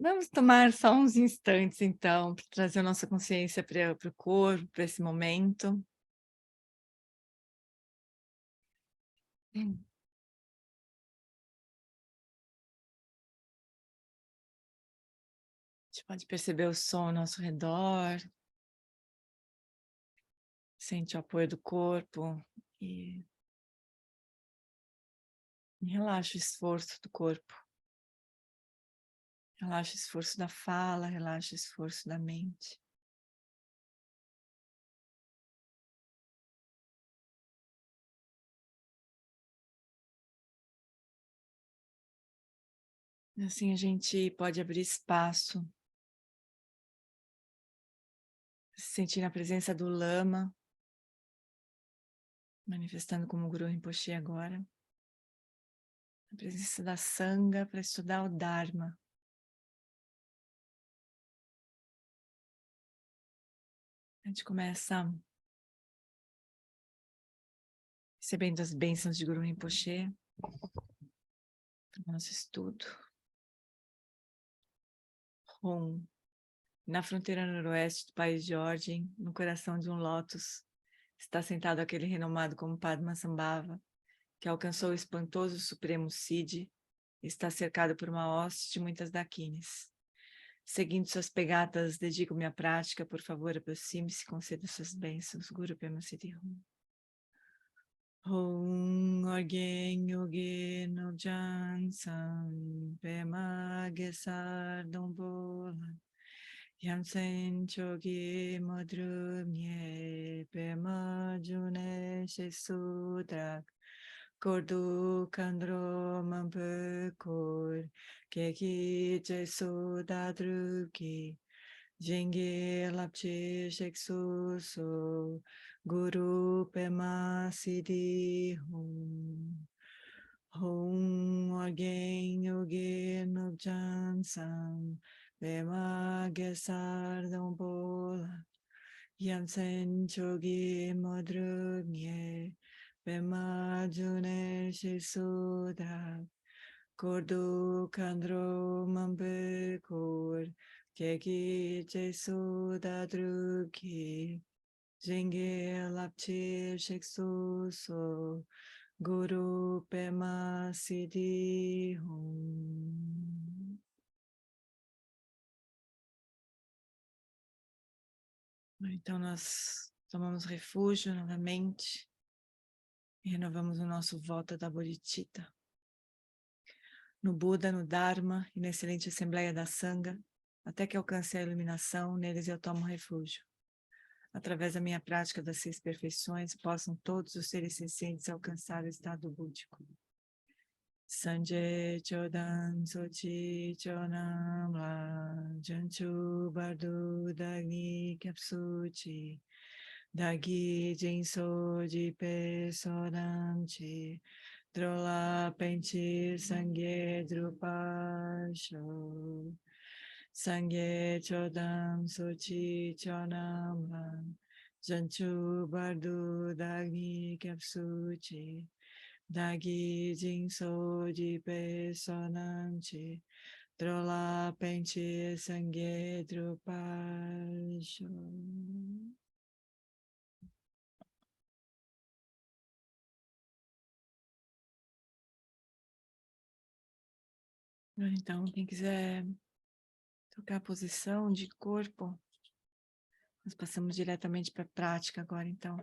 Vamos tomar só uns instantes, então, para trazer a nossa consciência para o corpo, para esse momento. A gente pode perceber o som ao nosso redor, sente o apoio do corpo e relaxa o esforço do corpo. Relaxa o esforço da fala, relaxa o esforço da mente. Assim a gente pode abrir espaço, se sentir na presença do Lama, manifestando como Guru Rinpoche agora. A presença da Sangha para estudar o Dharma. A gente começa recebendo as bênçãos de Guru Rinpoche para o nosso estudo. Hum. Na fronteira noroeste do país de ordem, no coração de um lótus, está sentado aquele renomado como Padmasambhava, que alcançou o espantoso Supremo Siddhi e está cercado por uma hoste de muitas daquines. Seguindo suas pegadas, dedico minha prática, por favor, aproxime-se e conceda suas bênçãos. Guru Pema Siddhi Hum. Hum Orgen Yoge Nobjan Sam Pema Gesar Dombola Yamsen Chogi Madrumye Pema June Shesudrak Kordu Kandro Mampekor Keki Jesudadruki Jenge Lapche Sheksuso Guru Pema Siddhi Hum. Hum Orgen Yoge Nobjan Sam Pema Gesar Dombola Yamsen Chogi Madrumye Pema June Shesudra Kordu Kandro Mambekor Keki Jesudadruki Jenge Lapchi Sheksuso Guru Pema Siddhi Hum. Então nós tomamos refúgio novamente e renovamos o nosso Volta da Bodhicitta. No Buda, no Dharma e na excelente Assembleia da Sangha, até que alcance a iluminação, neles eu tomo refúgio. Através da minha prática das 6 perfeições, possam todos os seres sencientes alcançar o estado búdico. Sanje Chodan Sochi Chonam La Janchu Bardu Dagni Kapsuchi Dagi Jinso Jipe Sodam Chi Drola Penchir Sangye Drupasho Sangye Chodam Sochi Chonam Lan Janchu Bardu Dagni Kapsuchi Dagi Jinso Jipe Sonam Chi Drola Penchir Sangye Drupasho. Então, quem quiser trocar a posição de corpo, nós passamos diretamente para a prática agora, então.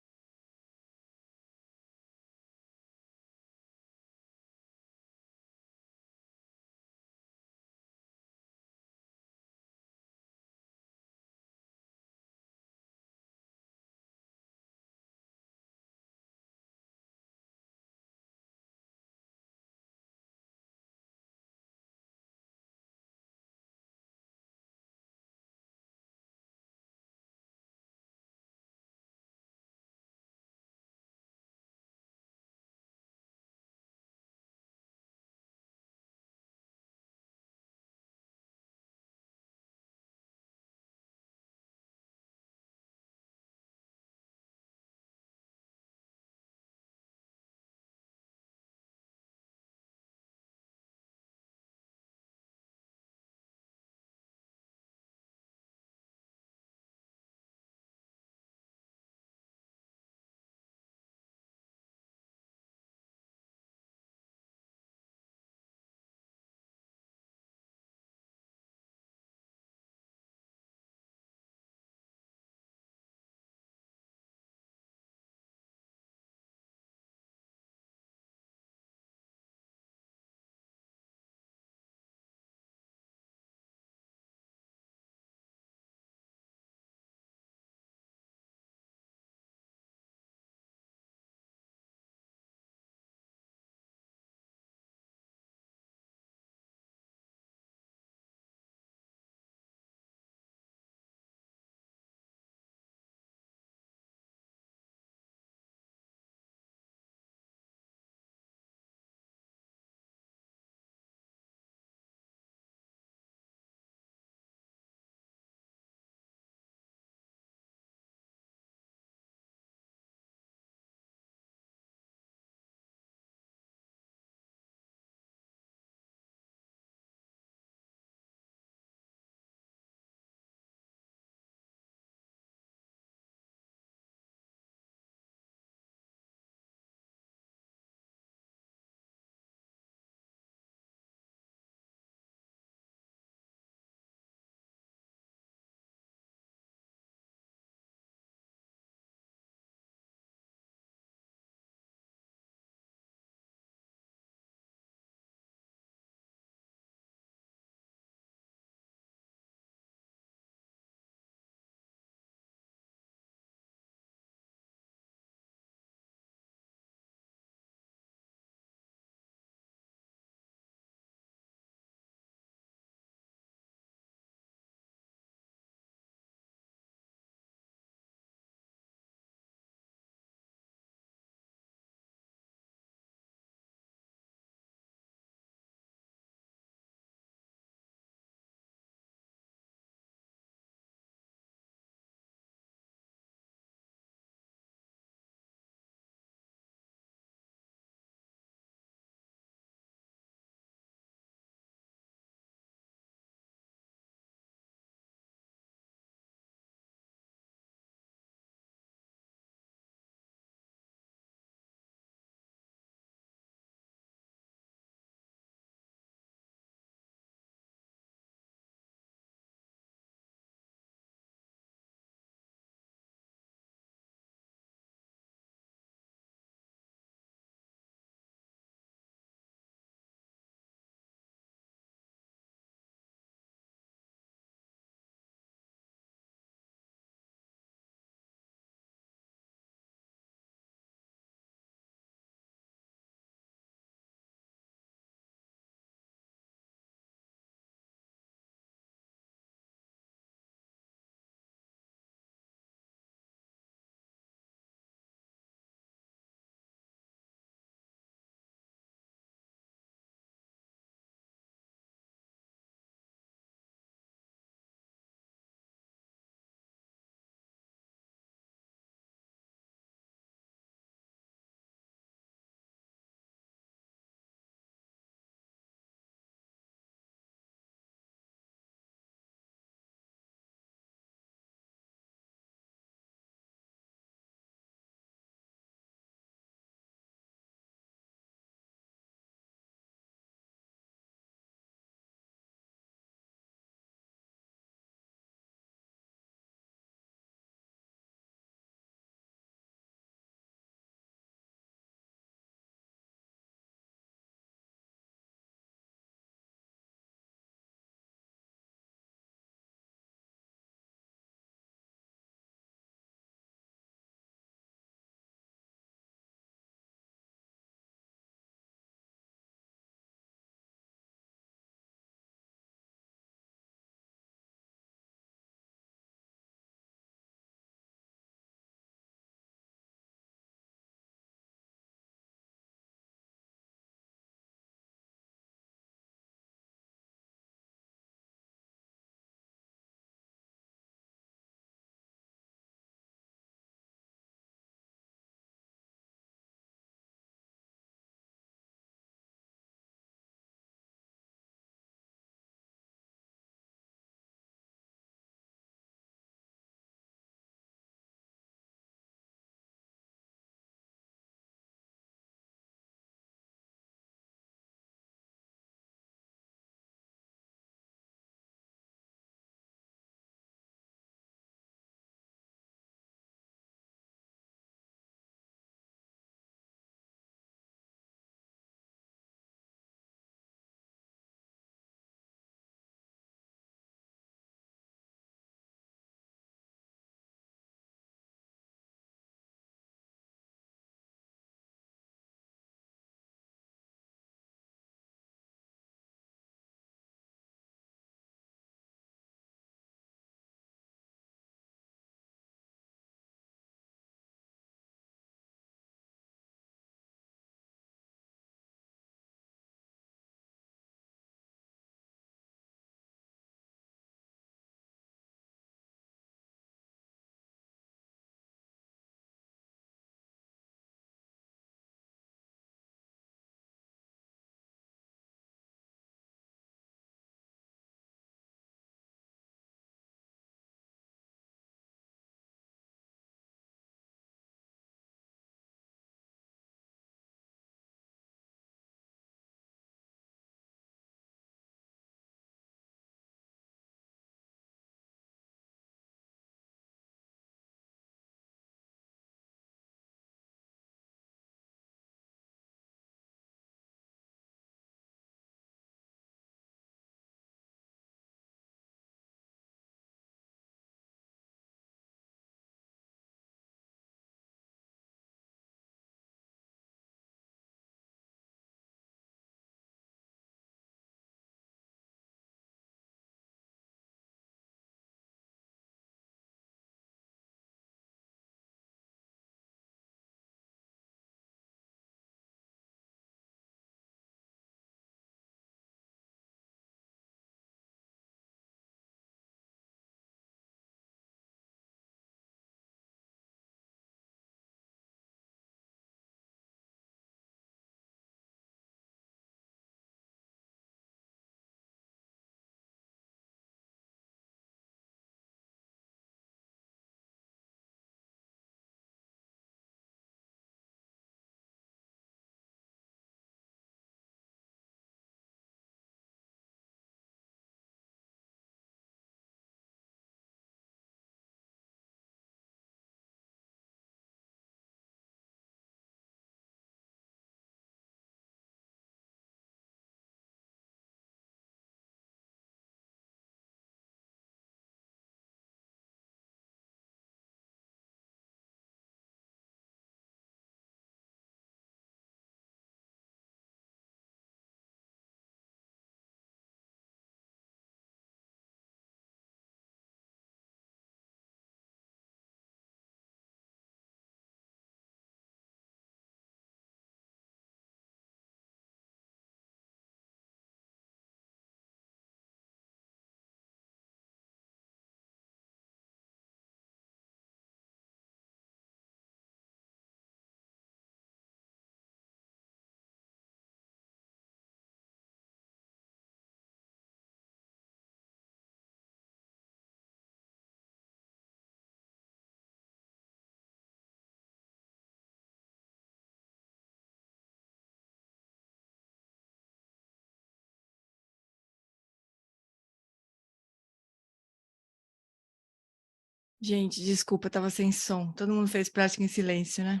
Gente, desculpa, estava sem som. Todo mundo fez prática em silêncio, né?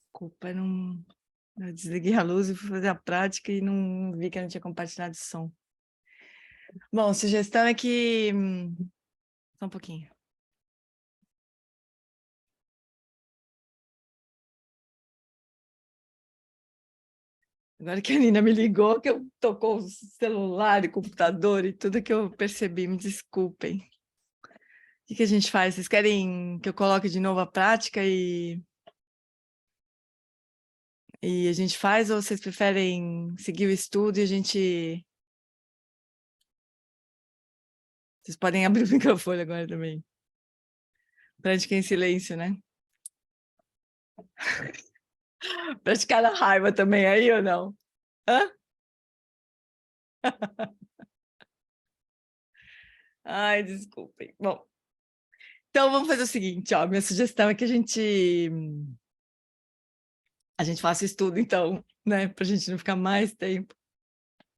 Desculpa, não... Eu desliguei a luz e fui fazer a prática e não vi que eu não tinha compartilhado o som. Bom, sugestão é que... Só um pouquinho. Agora que a Nina me ligou, que eu tocou o celular e computador e tudo que eu percebi, me desculpem. O que a gente faz? Vocês querem que eu coloque de novo a prática e a gente faz, ou vocês preferem seguir o estudo e a gente... Vocês podem abrir o microfone agora também. Prática em silêncio, né? Praticar na raiva também aí ou não? Hã? Ai, desculpem. Bom, então vamos fazer o seguinte, ó. Minha sugestão é que a gente faça o estudo, então, né? Pra gente não ficar mais tempo.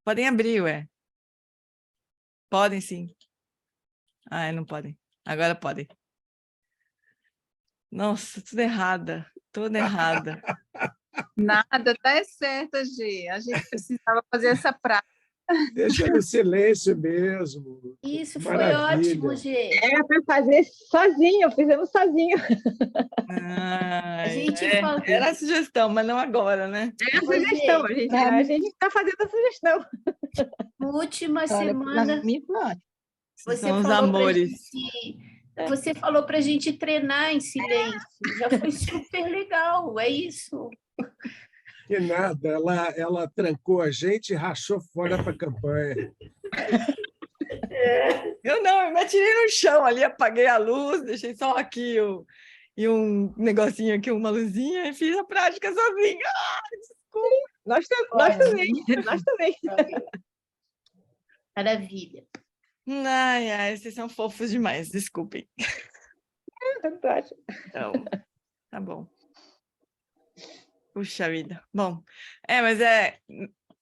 Podem abrir, ué. Podem, sim. Ah, não podem. Agora podem. Nossa, tudo errada. Toda errada. Nada, tá certa, Gi. A gente precisava fazer essa prática. Deixa no silêncio mesmo. Isso foi Maravilha. ótimo, Gê. É para fazer sozinho, fizemos sozinho. Ai, A gente falou. era a sugestão, mas não agora, né? É a sugestão, a gente está fazendo a sugestão. Última Olha, semana, na minha foi ótimo. Vocês você são os falou pra amores. gente, você falou para a gente treinar em silêncio. Já foi super legal, é isso. Que nada, ela trancou a gente e rachou fora para a campanha. Eu não, eu me atirei no chão ali, apaguei a luz, deixei só aqui e um negocinho aqui, uma luzinha, e fiz a prática sozinha. Ai, desculpa. Nós também, nós também. Maravilha. Ai, vocês são fofos demais, desculpem. Então, tá bom. Puxa vida. Bom, mas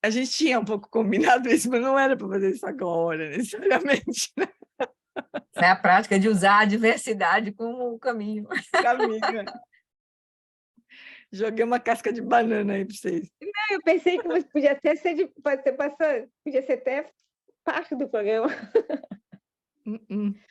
a gente tinha um pouco combinado isso, mas não era para fazer isso agora, necessariamente, né? Essa é a prática de usar a diversidade como caminho. Caminho. Joguei uma casca de banana aí para vocês. Eu pensei que podia até ser podia ser até parte do programa.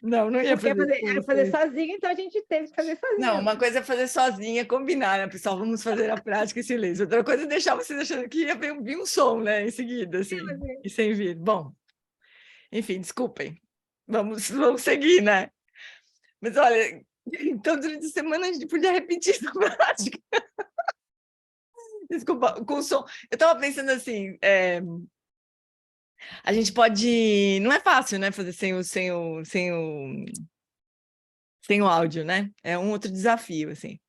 Não ia Porque fazer. era fazer sozinha, então a gente teve que fazer sozinha. Não, uma coisa é fazer sozinha, combinar, né, pessoal? Vamos fazer a prática em silêncio. Outra coisa é deixar vocês achando que ia vir um som, né, em seguida, assim, e sem vir. Bom, enfim, desculpem. Vamos seguir, né? Mas olha, então durante a semana a gente podia repetir essa prática. Desculpa, com o som. Eu estava pensando assim, a gente pode... Não é fácil, né, fazer sem o áudio, né? É um outro desafio, assim.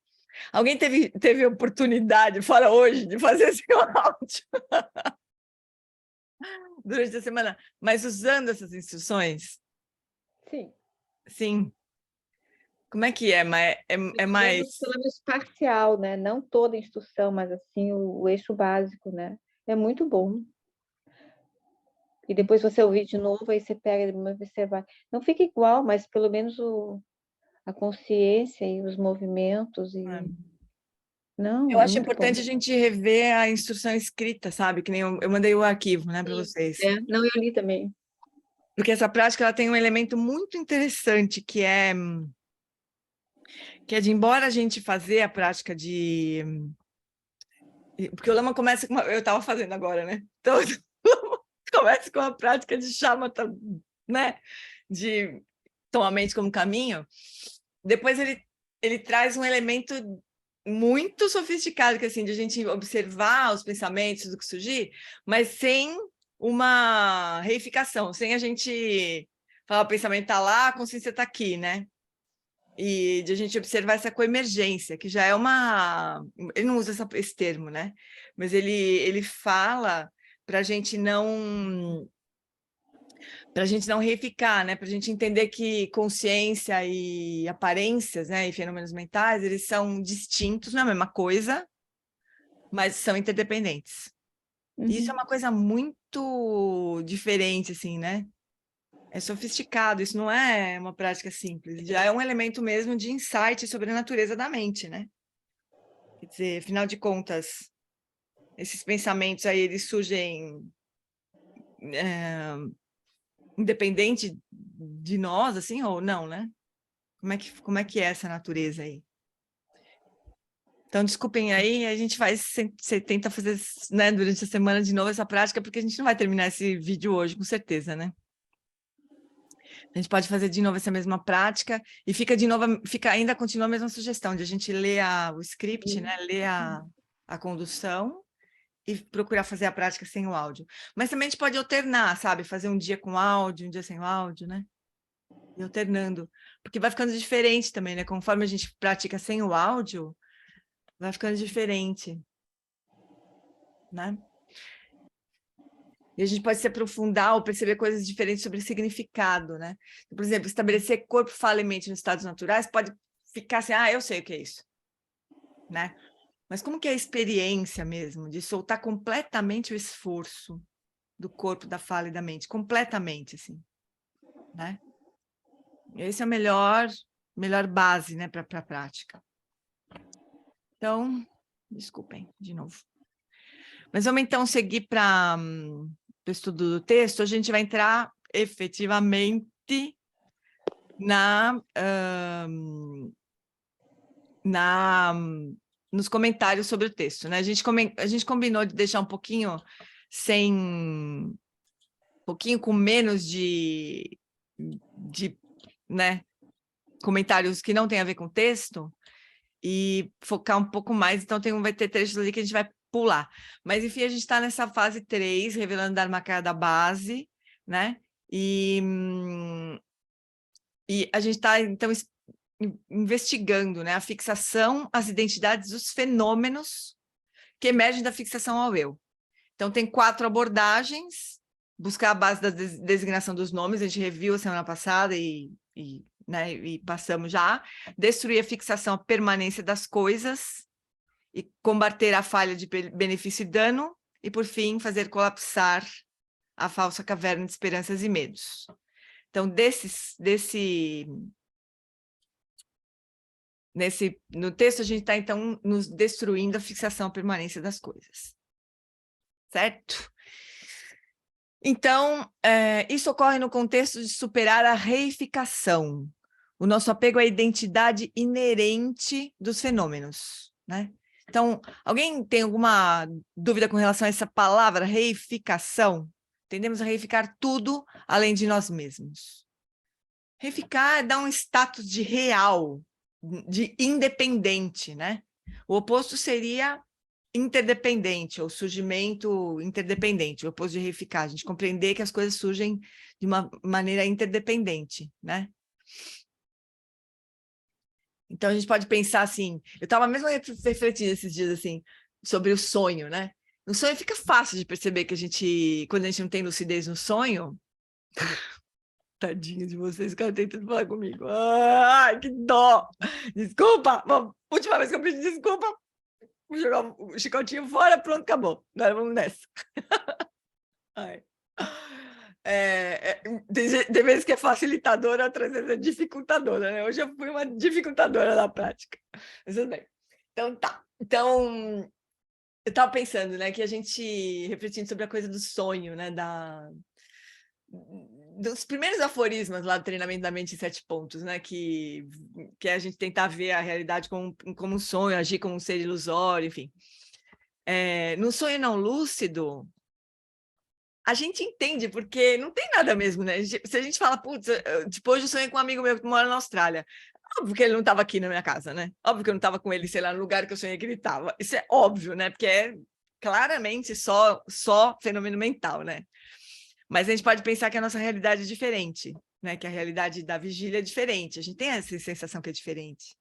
Alguém teve oportunidade, fora hoje, de fazer sem o áudio durante a semana, mas usando essas instruções? Sim. Sim. Como é que é? É mais... Pelo menos parcial, né? Não toda a instrução, mas assim, o eixo básico, né? É muito bom. E depois você ouvir de novo, aí você pega, você vai... Não fica igual, mas pelo menos a consciência e os movimentos e... Não, eu acho importante bom. a gente rever a instrução escrita, sabe? Que nem eu mandei o arquivo, né, para vocês. Não, eu li também. Porque essa prática ela tem um elemento muito interessante, que é de, embora a gente fazer a prática de... Porque o Lama começa com eu estava fazendo agora, né? Então, começa com a prática de shamatha, né? De tomar a mente como caminho. Depois ele traz um elemento muito sofisticado, que assim, de a gente observar os pensamentos do que surgir, mas sem uma reificação, sem a gente falar o pensamento está lá, a consciência está aqui, né? E de a gente observar essa coemergência, que já é uma... Ele não usa esse termo, né? Mas ele fala para a gente não reificar, né? Para a gente entender que consciência e aparências, né? E fenômenos mentais, eles são distintos, não é a mesma coisa, mas são interdependentes. Isso é uma coisa muito diferente, assim, né? É sofisticado, isso não é uma prática simples, já é um elemento mesmo de insight sobre a natureza da mente, né? Quer dizer, afinal de contas, esses pensamentos aí, eles surgem independente de nós, assim, ou não, né? Como é que é essa natureza aí? Então, desculpem aí, a gente você tenta fazer, né, durante a semana de novo essa prática, porque a gente não vai terminar esse vídeo hoje, com certeza, né? A gente pode fazer de novo essa mesma prática e ainda continua a mesma sugestão de a gente ler o script, né? Ler a condução e procurar fazer a prática sem o áudio. Mas também a gente pode alternar, sabe? Fazer um dia com áudio, um dia sem o áudio, né? E alternando. Porque vai ficando diferente também, né? Conforme a gente pratica sem o áudio, vai ficando diferente, né? E a gente pode se aprofundar ou perceber coisas diferentes sobre significado, né? Por exemplo, estabelecer corpo, fala e mente nos estados naturais pode ficar assim, eu sei o que é isso, né? Mas como que é a experiência mesmo de soltar completamente o esforço do corpo, da fala e da mente? Completamente, assim, né? Esse é a melhor base, né, para a prática. Então, desculpem, de novo. Mas vamos então seguir para o estudo do texto. A gente vai entrar efetivamente nos comentários sobre o texto, né? A gente combinou de deixar um pouquinho com menos de né, comentários que não tem a ver com o texto e focar um pouco mais. Então, vai ter trechos ali que a gente vai pular. Mas, enfim, a gente está nessa fase 3, revelando Dharmakaya da base, né? E a gente está, então, investigando, né, a fixação, as identidades dos fenômenos que emergem da fixação ao eu. Então, tem 4 abordagens: buscar a base da designação dos nomes, a gente reviu a semana passada né, e passamos já. Destruir a fixação, a permanência das coisas, e combater a falha de benefício e dano, e, por fim, fazer colapsar a falsa caverna de esperanças e medos. Então, no texto, a gente está, então, nos destruindo a fixação, a permanência das coisas. Certo? Então, isso ocorre no contexto de superar a reificação, o nosso apego à identidade inerente dos fenômenos, né? Então, alguém tem alguma dúvida com relação a essa palavra, reificação? Tendemos a reificar tudo além de nós mesmos. Reificar é dar um status de real, de independente, né? O oposto seria interdependente, ou surgimento interdependente, o oposto de reificar, a gente compreender que as coisas surgem de uma maneira interdependente, né? Então, a gente pode pensar assim, eu estava mesmo refletindo esses dias, assim, sobre o sonho, né? No sonho fica fácil de perceber que quando a gente não tem lucidez no sonho, tadinho de vocês, que tentando falar comigo. Ai, que dó! Desculpa! Última vez que eu pedi desculpa, vou jogar o chicotinho fora, pronto, acabou. Agora vamos nessa. Ai. Tem vezes que é facilitadora, outras vezes é dificultadora, né? Hoje eu fui uma dificultadora na prática. Mas tudo bem. Então, tá. Então, eu estava pensando, né, que a gente, refletindo sobre a coisa do sonho, né, dos primeiros aforismos lá do treinamento da mente em 7 pontos, né, que é a gente tentar ver a realidade como um sonho, agir como um ser ilusório, enfim. No sonho não lúcido, a gente entende, porque não tem nada mesmo, né? Se a gente fala, putz, tipo, hoje eu sonhei com um amigo meu que mora na Austrália. Óbvio que ele não estava aqui na minha casa, né? Óbvio que eu não estava com ele, sei lá, no lugar que eu sonhei que ele estava. Isso é óbvio, né? Porque é claramente só fenômeno mental, né? Mas a gente pode pensar que a nossa realidade é diferente, né? Que a realidade da vigília é diferente. A gente tem essa sensação que é diferente.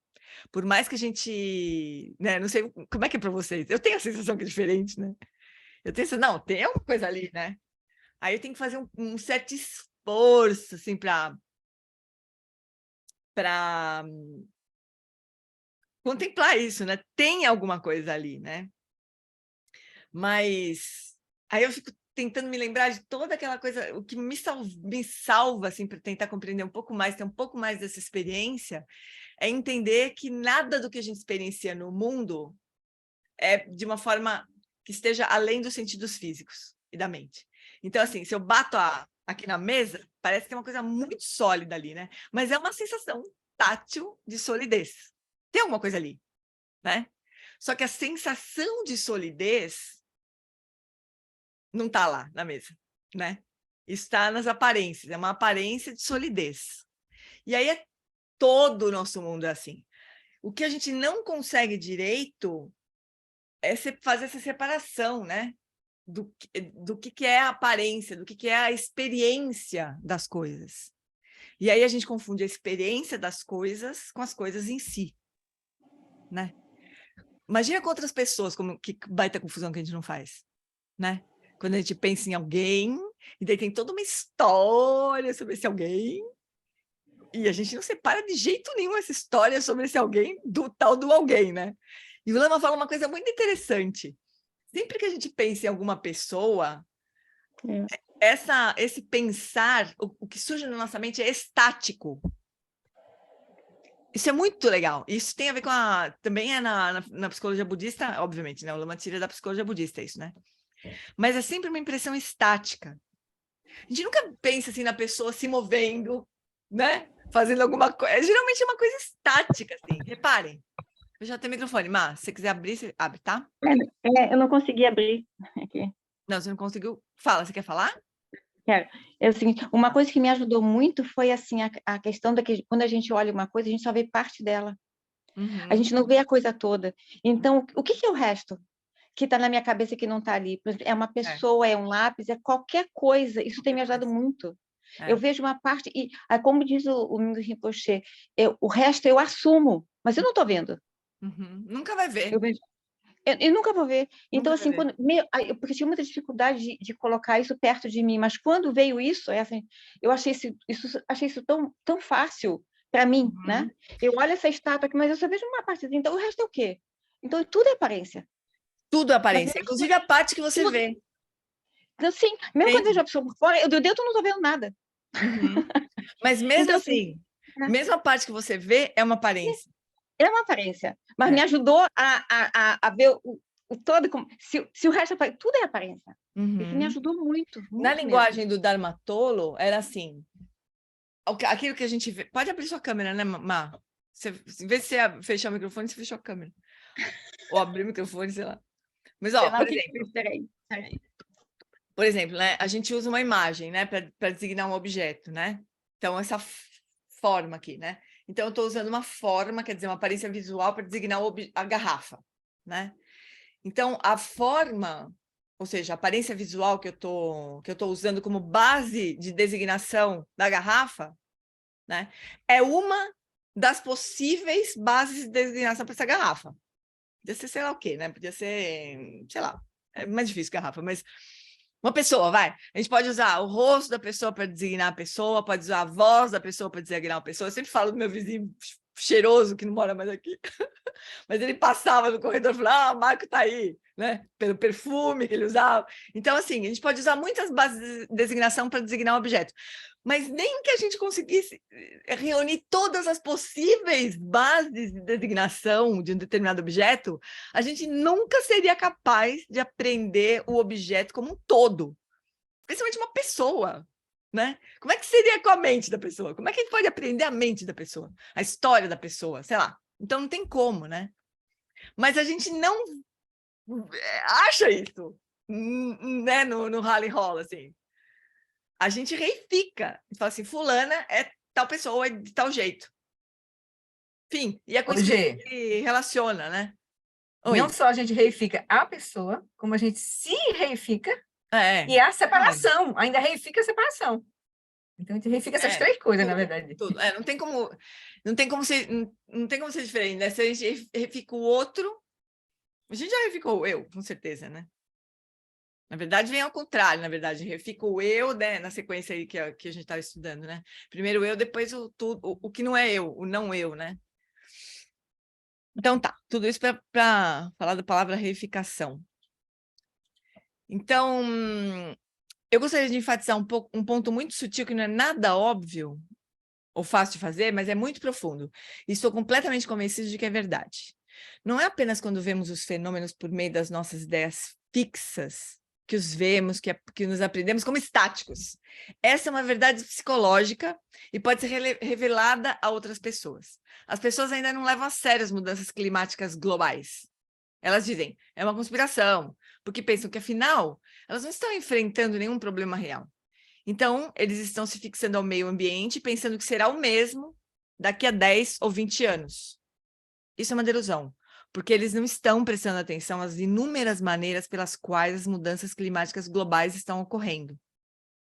Por mais que a gente, né? Não sei como é que é para vocês. Eu tenho a sensação que é diferente, né? Eu tenho, não, tem alguma coisa ali, né? Aí eu tenho que fazer um certo esforço, assim, para contemplar isso, né? Tem alguma coisa ali, né? Mas Aí eu fico tentando me lembrar de toda aquela coisa, o que me salva assim, para tentar compreender um pouco mais, ter um pouco mais dessa experiência, é entender que nada do que a gente experiencia no mundo é de uma forma que esteja além dos sentidos físicos e da mente. Então, assim, se eu bato aqui na mesa, parece que tem uma coisa muito sólida ali, né? Mas é uma sensação tátil de solidez. Tem alguma coisa ali, né? Só que a sensação de solidez não está lá na mesa, né? Está nas aparências, é uma aparência de solidez. E aí todo o nosso mundo é assim. O que a gente não consegue direito é fazer essa separação, né? Do que é a aparência, do que é a experiência das coisas. E aí a gente confunde a experiência das coisas com as coisas em si, né? Imagina com outras pessoas, como que baita confusão que a gente não faz, né? Quando a gente pensa em alguém, e daí tem toda uma história sobre esse alguém, e a gente não separa de jeito nenhum essa história sobre esse alguém do tal do alguém, né? E o Lama fala uma coisa muito interessante. Sempre que a gente pensa em alguma pessoa, esse pensar, o que surge na nossa mente é estático. Isso é muito legal. Isso tem a ver com também é na psicologia budista, obviamente, né? O Lama tira da psicologia budista isso, né? Mas é sempre uma impressão estática. A gente nunca pensa assim na pessoa se movendo, né? Fazendo alguma coisa. Geralmente é uma coisa estática, assim. Reparem. Eu já tenho microfone. Má, se você quiser abrir, você abre, tá? Eu não consegui abrir aqui. Não, você não conseguiu. Fala, você quer falar? Quero. É o seguinte, uma coisa que me ajudou muito foi assim a questão da que quando a gente olha uma coisa, a gente só vê parte dela. A gente não vê a coisa toda. Então, o que é o resto que está na minha cabeça que não está ali? Por exemplo, é uma pessoa, é um lápis, é qualquer coisa. Isso tem me ajudado muito. Eu vejo uma parte, e como diz o Mingyur Rinpoche, o resto eu assumo, mas eu não estou vendo. Nunca vai ver. Eu nunca vou ver. Então, Nunca assim, vai ver. porque eu tinha muita dificuldade de colocar isso perto de mim, mas quando veio isso, assim, eu achei isso tão fácil para mim, né? Eu olho essa estátua aqui, mas eu só vejo uma partezinha, então o resto é o quê? Então, tudo é aparência. Tudo é aparência, inclusive a parte que você vê. Então, sim, mesmo quando eu vejo a pessoa por fora, eu dentro não estou vendo nada. Mas mesmo Então, assim, mesmo a parte que você vê é uma aparência. É uma aparência, mas me ajudou a ver o todo, se o resto é tudo é aparência. Isso me ajudou muito. Na linguagem do Dharma Tolo, era assim, aquilo que a gente vê... Pode abrir sua câmera, né, Má? Em vez de você fechar o microfone, você fechou a câmera. Ou abrir o microfone, sei lá. Mas, ó, por exemplo... Peraí. Por exemplo, né, a gente usa uma imagem, né, para designar um objeto, né? Então, essa forma aqui, né? Então, eu estou usando uma forma, quer dizer, uma aparência visual para designar a garrafa, né? Então, a forma, ou seja, a aparência visual que eu tô usando como base de designação da garrafa, né? É uma das possíveis bases de designação para essa garrafa. Podia ser sei lá o quê, né? Podia ser, sei lá, é mais difícil garrafa, mas... Uma pessoa, vai. A gente pode usar o rosto da pessoa para designar a pessoa, pode usar a voz da pessoa para designar a pessoa. Eu sempre falo do meu vizinho cheiroso, que não mora mais aqui. Mas ele passava no corredor e falava, o Marco está aí, né? Pelo perfume que ele usava. Então, assim, a gente pode usar muitas bases de designação para designar um objeto. Mas nem que a gente conseguisse reunir todas as possíveis bases de designação de um determinado objeto, a gente nunca seria capaz de aprender o objeto como um todo. Principalmente uma pessoa, né? Como é que seria com a mente da pessoa? Como é que a gente pode aprender a mente da pessoa? A história da pessoa, sei lá. Então, não tem como, né? Mas a gente não acha isso, né? No rally rola, assim. A gente reifica. E fala assim, fulana é tal pessoa, é de tal jeito. Enfim, e é com isso que a gente relaciona, né? Oi. Não só a gente reifica a pessoa, como a gente se reifica e a separação. Ainda reifica a separação. Então, a gente reifica essas três coisas, tudo, na verdade. Tudo. Não tem como ser diferente, né? Se a gente reifica o outro, a gente já reificou o eu, com certeza, né? Na verdade, vem ao contrário, na verdade, reifica o eu, né? Na sequência aí que a gente estava estudando, né? Primeiro o eu, depois o que não é eu, o não eu, né? Então tá, tudo isso para falar da palavra reificação. Então, eu gostaria de enfatizar um ponto muito sutil, que não é nada óbvio ou fácil de fazer, mas é muito profundo. E estou completamente convencido de que é verdade. Não é apenas quando vemos os fenômenos por meio das nossas ideias fixas que os vemos, que nos aprendemos como estáticos. Essa é uma verdade psicológica e pode ser revelada a outras pessoas. As pessoas ainda não levam a sério as mudanças climáticas globais. Elas dizem, é uma conspiração, porque pensam que, afinal, elas não estão enfrentando nenhum problema real. Então, eles estão se fixando ao meio ambiente, pensando que será o mesmo daqui a 10 ou 20 anos. Isso é uma delusão, porque eles não estão prestando atenção às inúmeras maneiras pelas quais as mudanças climáticas globais estão ocorrendo,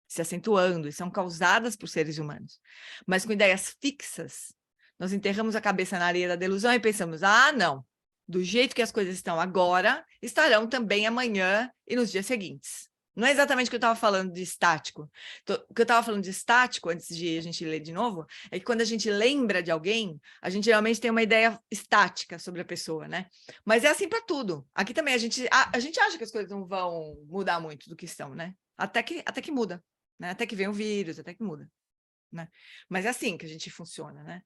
se acentuando e são causadas por seres humanos. Mas com ideias fixas, nós enterramos a cabeça na areia da delusão e pensamos, não, do jeito que as coisas estão agora, estarão também amanhã e nos dias seguintes. Não é exatamente o que eu estava falando de estático. O que eu estava falando de estático, antes de a gente ler de novo, é que quando a gente lembra de alguém, a gente geralmente tem uma ideia estática sobre a pessoa, né? Mas é assim para tudo. Aqui também a gente acha que as coisas não vão mudar muito do que estão, né? Até que muda, né? Até que vem o vírus, até que muda, né? Mas é assim que a gente funciona, né?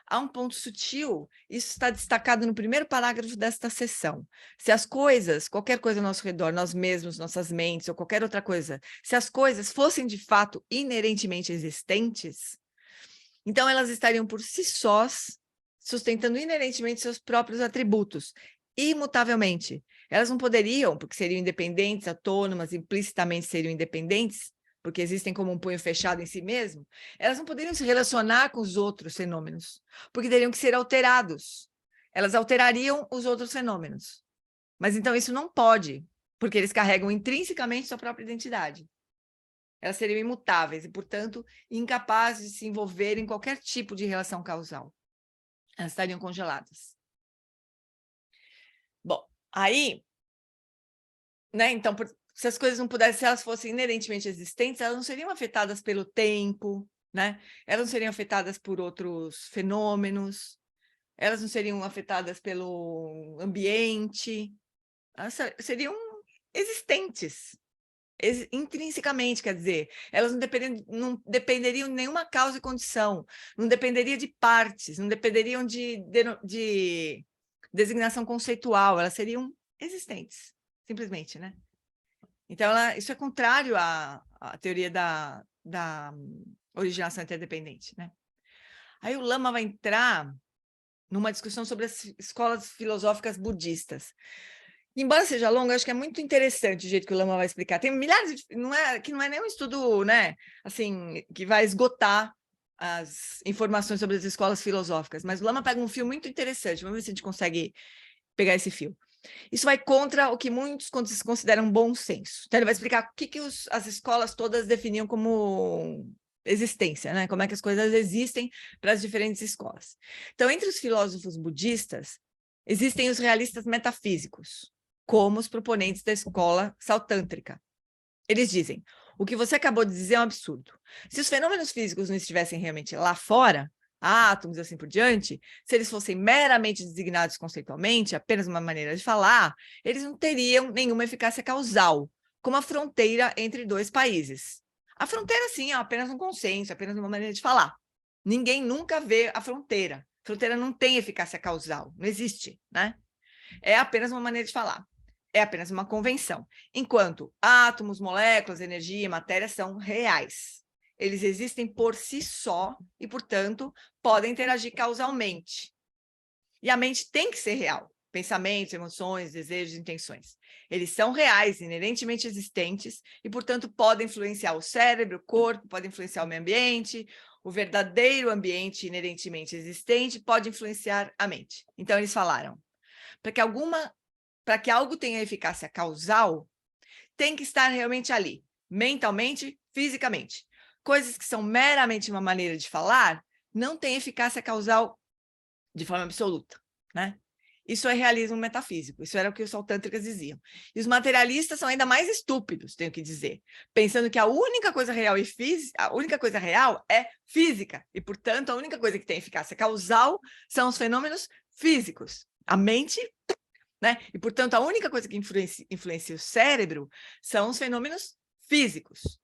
Há um ponto sutil, isso está destacado no primeiro parágrafo desta seção. Se as coisas, qualquer coisa ao nosso redor, nós mesmos, nossas mentes ou qualquer outra coisa, se as coisas fossem de fato inerentemente existentes, então elas estariam por si sós, sustentando inerentemente seus próprios atributos, imutavelmente. Elas não poderiam, porque seriam independentes, autônomas, implicitamente seriam independentes, porque existem como um punho fechado em si mesmo, elas não poderiam se relacionar com os outros fenômenos, porque teriam que ser alterados. Elas alterariam os outros fenômenos. Mas então isso não pode, porque eles carregam intrinsecamente sua própria identidade. Elas seriam imutáveis e, portanto, incapazes de se envolver em qualquer tipo de relação causal. Elas estariam congeladas. Bom, aí, né, então, se as coisas não pudessem, se elas fossem inerentemente existentes, elas não seriam afetadas pelo tempo, né? Elas não seriam afetadas por outros fenômenos, elas não seriam afetadas pelo ambiente, elas seriam existentes, intrinsecamente, quer dizer, elas não dependeriam de nenhuma causa e condição, não dependeria de partes, não dependeriam de designação conceitual, elas seriam existentes, simplesmente, né? Então, isso é contrário à teoria da originação interdependente, né? Aí o Lama vai entrar numa discussão sobre as escolas filosóficas budistas. Embora seja longo, acho que é muito interessante o jeito que o Lama vai explicar. Tem milhares de... não é nem um estudo, né, assim, que vai esgotar as informações sobre as escolas filosóficas, mas o Lama pega um fio muito interessante. Vamos ver se a gente consegue pegar esse fio. Isso vai contra o que muitos consideram bom senso. Então, ele vai explicar o que as escolas todas definiam como existência, né? Como é que as coisas existem para as diferentes escolas. Então, entre os filósofos budistas, existem os realistas metafísicos, como os proponentes da escola sautântrica. Eles dizem, o que você acabou de dizer é um absurdo. Se os fenômenos físicos não estivessem realmente lá fora, átomos e assim por diante, se eles fossem meramente designados conceitualmente, apenas uma maneira de falar, eles não teriam nenhuma eficácia causal, como a fronteira entre dois países. A fronteira, sim, é apenas um consenso, apenas uma maneira de falar. Ninguém nunca vê a fronteira. A fronteira não tem eficácia causal, não existe, né? É apenas uma maneira de falar. É apenas uma convenção. Enquanto átomos, moléculas, energia e matéria são reais. Eles existem por si só e, portanto, podem interagir causalmente. E a mente tem que ser real. Pensamentos, emoções, desejos, intenções. Eles são reais, inerentemente existentes e, portanto, podem influenciar o cérebro, o corpo, podem influenciar o meio ambiente. O verdadeiro ambiente inerentemente existente pode influenciar a mente. Então, eles falaram, para que algo tenha eficácia causal, tem que estar realmente ali, mentalmente, fisicamente. Coisas que são meramente uma maneira de falar, não têm eficácia causal de forma absoluta, né? Isso é realismo metafísico, isso era o que os sautântricas diziam. E os materialistas são ainda mais estúpidos, tenho que dizer, pensando que a única coisa real é física, e, portanto, a única coisa que tem eficácia causal são os fenômenos físicos. A mente né? E, portanto, a única coisa que influencia o cérebro são os fenômenos físicos.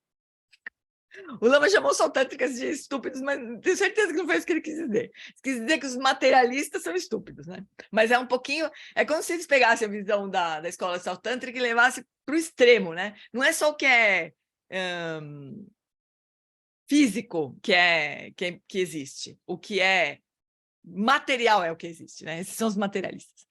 O Lama chamou os saltântricas de estúpidos, mas tenho certeza que não foi isso que ele quis dizer. Ele quis dizer que os materialistas são estúpidos, né? Mas é um pouquinho... É como se eles pegassem a visão da escola saltântrica e levassem para o extremo, né? Não é só o que é físico que existe. O que é material é o que existe, né? Esses são os materialistas.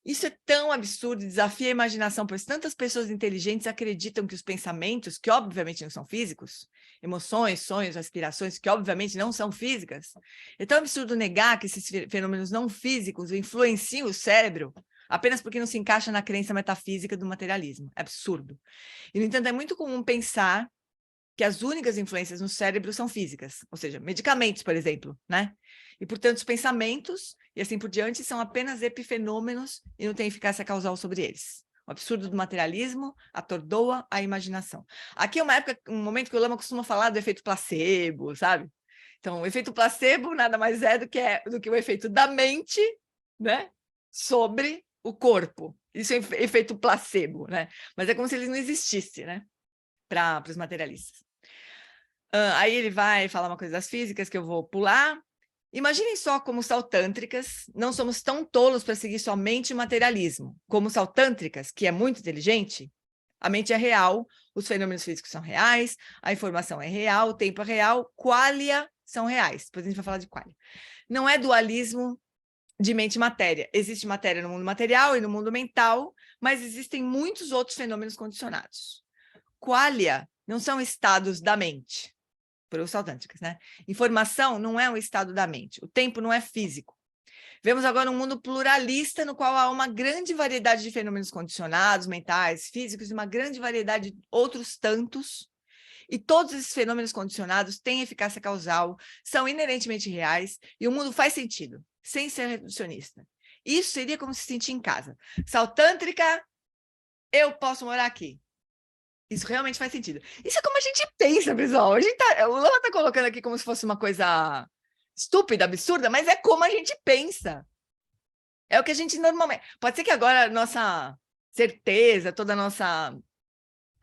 Isso é tão absurdo, desafia a imaginação, pois tantas pessoas inteligentes acreditam que os pensamentos, que obviamente não são físicos, emoções, sonhos, aspirações, que obviamente não são físicas, é tão absurdo negar que esses fenômenos não físicos influenciam o cérebro apenas porque não se encaixa na crença metafísica do materialismo. É absurdo. E, no entanto, é muito comum pensar que as únicas influências no cérebro são físicas, ou seja, medicamentos, por exemplo, né? E, portanto, os pensamentos e assim por diante são apenas epifenômenos e não tem eficácia causal sobre eles. O absurdo do materialismo atordoa a imaginação. Aqui é um momento que o Lama costuma falar do efeito placebo, sabe? Então, o efeito placebo nada mais é do que o efeito da mente, né, sobre o corpo. Isso é efeito placebo, né? Mas é como se ele não existisse, né, para os materialistas. Aí ele vai falar uma coisa das físicas que eu vou pular. Imaginem só como saltântricas, não somos tão tolos para seguir somente o materialismo. Como saltântricas, que é muito inteligente, a mente é real, os fenômenos físicos são reais, a informação é real, o tempo é real, qualia são reais. Depois a gente vai falar de qualia. Não é dualismo de mente e matéria. Existe matéria no mundo material e no mundo mental, mas existem muitos outros fenômenos condicionados. Qualia não são estados da mente, por os saltântricas, né? Informação não é um estado da mente. O tempo não é físico. Vemos agora um mundo pluralista no qual há uma grande variedade de fenômenos condicionados, mentais, físicos, e uma grande variedade de outros tantos. E todos esses fenômenos condicionados têm eficácia causal, são inerentemente reais, e o mundo faz sentido, sem ser reducionista. Isso seria como se sentir em casa. Saltântrica, eu posso morar aqui. Isso realmente faz sentido. Isso é como a gente pensa, pessoal. O Lama está colocando aqui como se fosse uma coisa estúpida, absurda, mas é como a gente pensa. É o que a gente normalmente... Pode ser que agora a nossa certeza, toda a nossa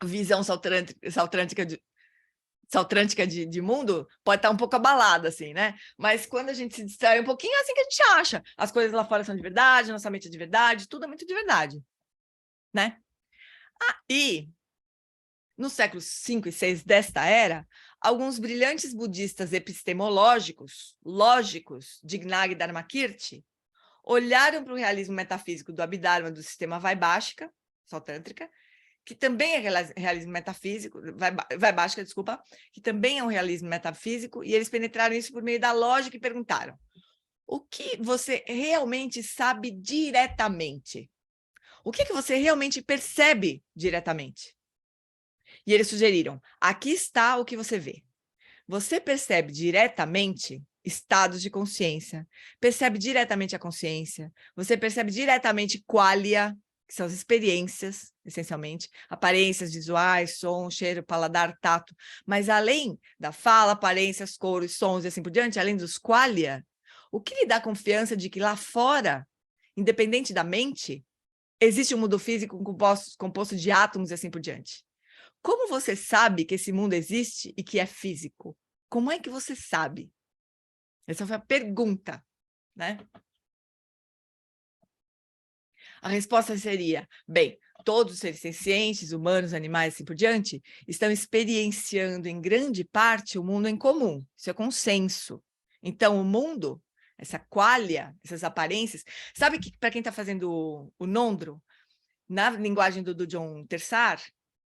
visão saltrântica de mundo pode estar um pouco abalada, assim, né? Mas quando a gente se distrai um pouquinho, é assim que a gente acha. As coisas lá fora são de verdade, nossa mente é de verdade, tudo é muito de verdade, né? E nos séculos 5 e 6 desta era, alguns brilhantes budistas epistemológicos, lógicos, de Gnag Dharmakirti, olharam para o realismo metafísico do Abhidharma do sistema Vaibhashika, saltântrica, que também é realismo metafísico, Vaibhashika, desculpa, que também é um realismo metafísico, e eles penetraram isso por meio da lógica e perguntaram: o que você realmente sabe diretamente? O que você realmente percebe diretamente? E eles sugeriram: aqui está o que você vê. Você percebe diretamente estados de consciência, percebe diretamente a consciência, você percebe diretamente qualia, que são as experiências, essencialmente, aparências visuais, som, cheiro, paladar, tato, mas além da fala, aparências, cores, sons e assim por diante, além dos qualia, o que lhe dá confiança de que lá fora, independente da mente, existe um mundo físico composto de átomos e assim por diante? Como você sabe que esse mundo existe e que é físico? Como é que você sabe? Essa foi a pergunta, né? A resposta seria: bem, todos os seres sencientes, humanos, animais e assim por diante, estão experienciando em grande parte o mundo em comum. Isso é consenso. Então, o mundo, essa qualia, essas aparências... Sabe que, para quem está fazendo o Nondro, na linguagem do John Tersar,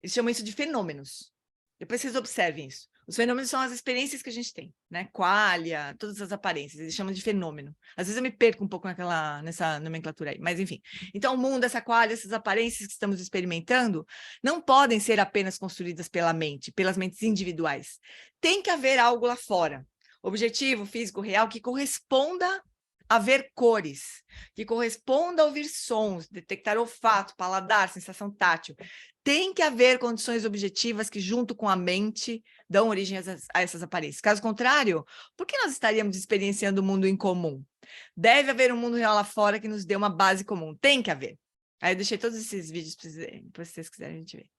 eles chamam isso de fenômenos. Depois vocês observem isso. Os fenômenos são as experiências que a gente tem, né? Qualia, todas as aparências, eles chamam de fenômeno. Às vezes eu me perco um pouco nessa nomenclatura aí, mas enfim. Então, o mundo, essa qualia, essas aparências que estamos experimentando, não podem ser apenas construídas pela mente, pelas mentes individuais. Tem que haver algo lá fora. Objetivo, físico, real, que corresponda a ver cores, que corresponda a ouvir sons, detectar olfato, paladar, sensação tátil. Tem que haver condições objetivas que, junto com a mente, dão origem a essas aparências. Caso contrário, por que nós estaríamos experienciando o mundo em comum? Deve haver um mundo real lá fora que nos dê uma base comum. Tem que haver. Aí eu deixei todos esses vídeos para vocês quiserem a gente ver.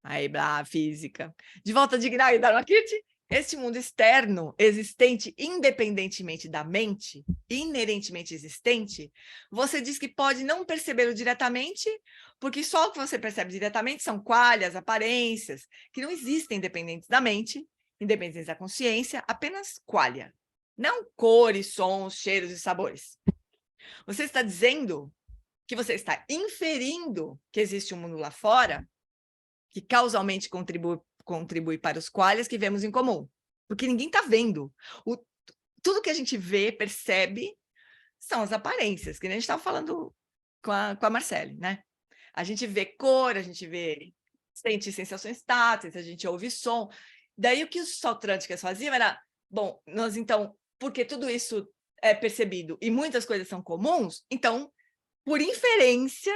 Aí, blá, física. De volta de Gnag Dharmakirti. Este mundo externo, existente independentemente da mente, inerentemente existente, você diz que pode não percebê-lo diretamente, porque só o que você percebe diretamente são qualhas, aparências, que não existem independentes da mente, independentes da consciência, apenas qualha. Não cores, sons, cheiros e sabores. Você está dizendo que você está inferindo que existe um mundo lá fora, que causalmente contribui para os qualias que vemos em comum. Porque ninguém está vendo. Tudo que a gente vê, percebe, são as aparências, que nem a gente estava falando com a Marcele, né? A gente vê cor, a gente sente sensações táteis, a gente ouve som. Daí o que os Sautrânticas faziam era, bom, nós então, porque tudo isso é percebido e muitas coisas são comuns, então, por inferência,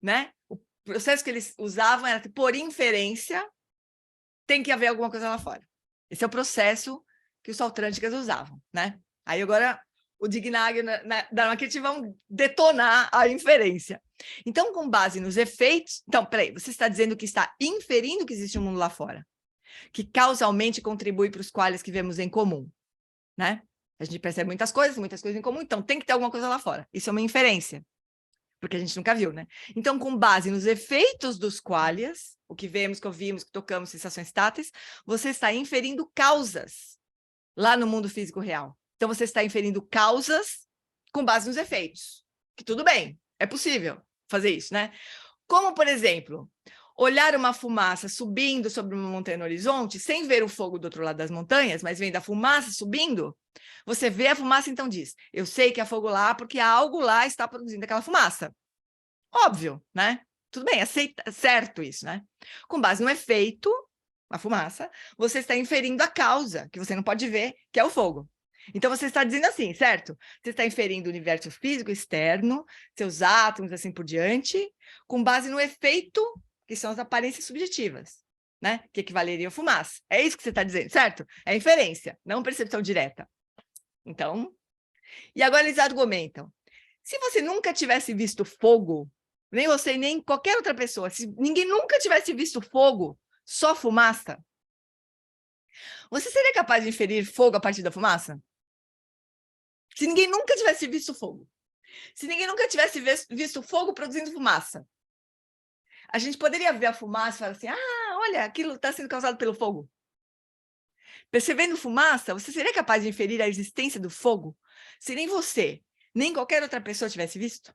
né? O processo que eles usavam era que, por inferência, tem que haver alguma coisa lá fora. Esse é o processo que os Sautrânticas usavam, né? Aí agora o Gnag Dharmakirti vão detonar a inferência. Então, com base nos efeitos... Então, peraí, você está dizendo que está inferindo que existe um mundo lá fora, que causalmente contribui para os quais que vemos em comum, né? A gente percebe muitas coisas em comum, então tem que ter alguma coisa lá fora. Isso é uma inferência, porque a gente nunca viu, né? Então, com base nos efeitos dos qualias, o que vemos, que ouvimos, que tocamos, sensações táteis, você está inferindo causas lá no mundo físico real. Então, você está inferindo causas com base nos efeitos. Que tudo bem, é possível fazer isso, né? Como, por exemplo, olhar uma fumaça subindo sobre uma montanha no horizonte, sem ver o fogo do outro lado das montanhas, mas vendo a fumaça subindo, você vê a fumaça, então diz, eu sei que há fogo lá porque algo lá está produzindo aquela fumaça. Óbvio, né? Tudo bem, certo isso, né? Com base no efeito, a fumaça, você está inferindo a causa, que você não pode ver, que é o fogo. Então, você está dizendo assim, certo? Você está inferindo o universo físico externo, seus átomos, assim por diante, com base no efeito, que são as aparências subjetivas, né? Que equivaleriam a fumaça. É isso que você está dizendo, certo? É inferência, não percepção direta. Então, e agora eles argumentam. Se você nunca tivesse visto fogo, nem você, nem qualquer outra pessoa, se ninguém nunca tivesse visto fogo, só fumaça, você seria capaz de inferir fogo a partir da fumaça? Se ninguém nunca tivesse visto fogo, se ninguém nunca tivesse visto fogo produzindo fumaça, a gente poderia ver a fumaça e falar assim, ah, olha, aquilo está sendo causado pelo fogo. Percebendo fumaça, você seria capaz de inferir a existência do fogo se nem você, nem qualquer outra pessoa tivesse visto?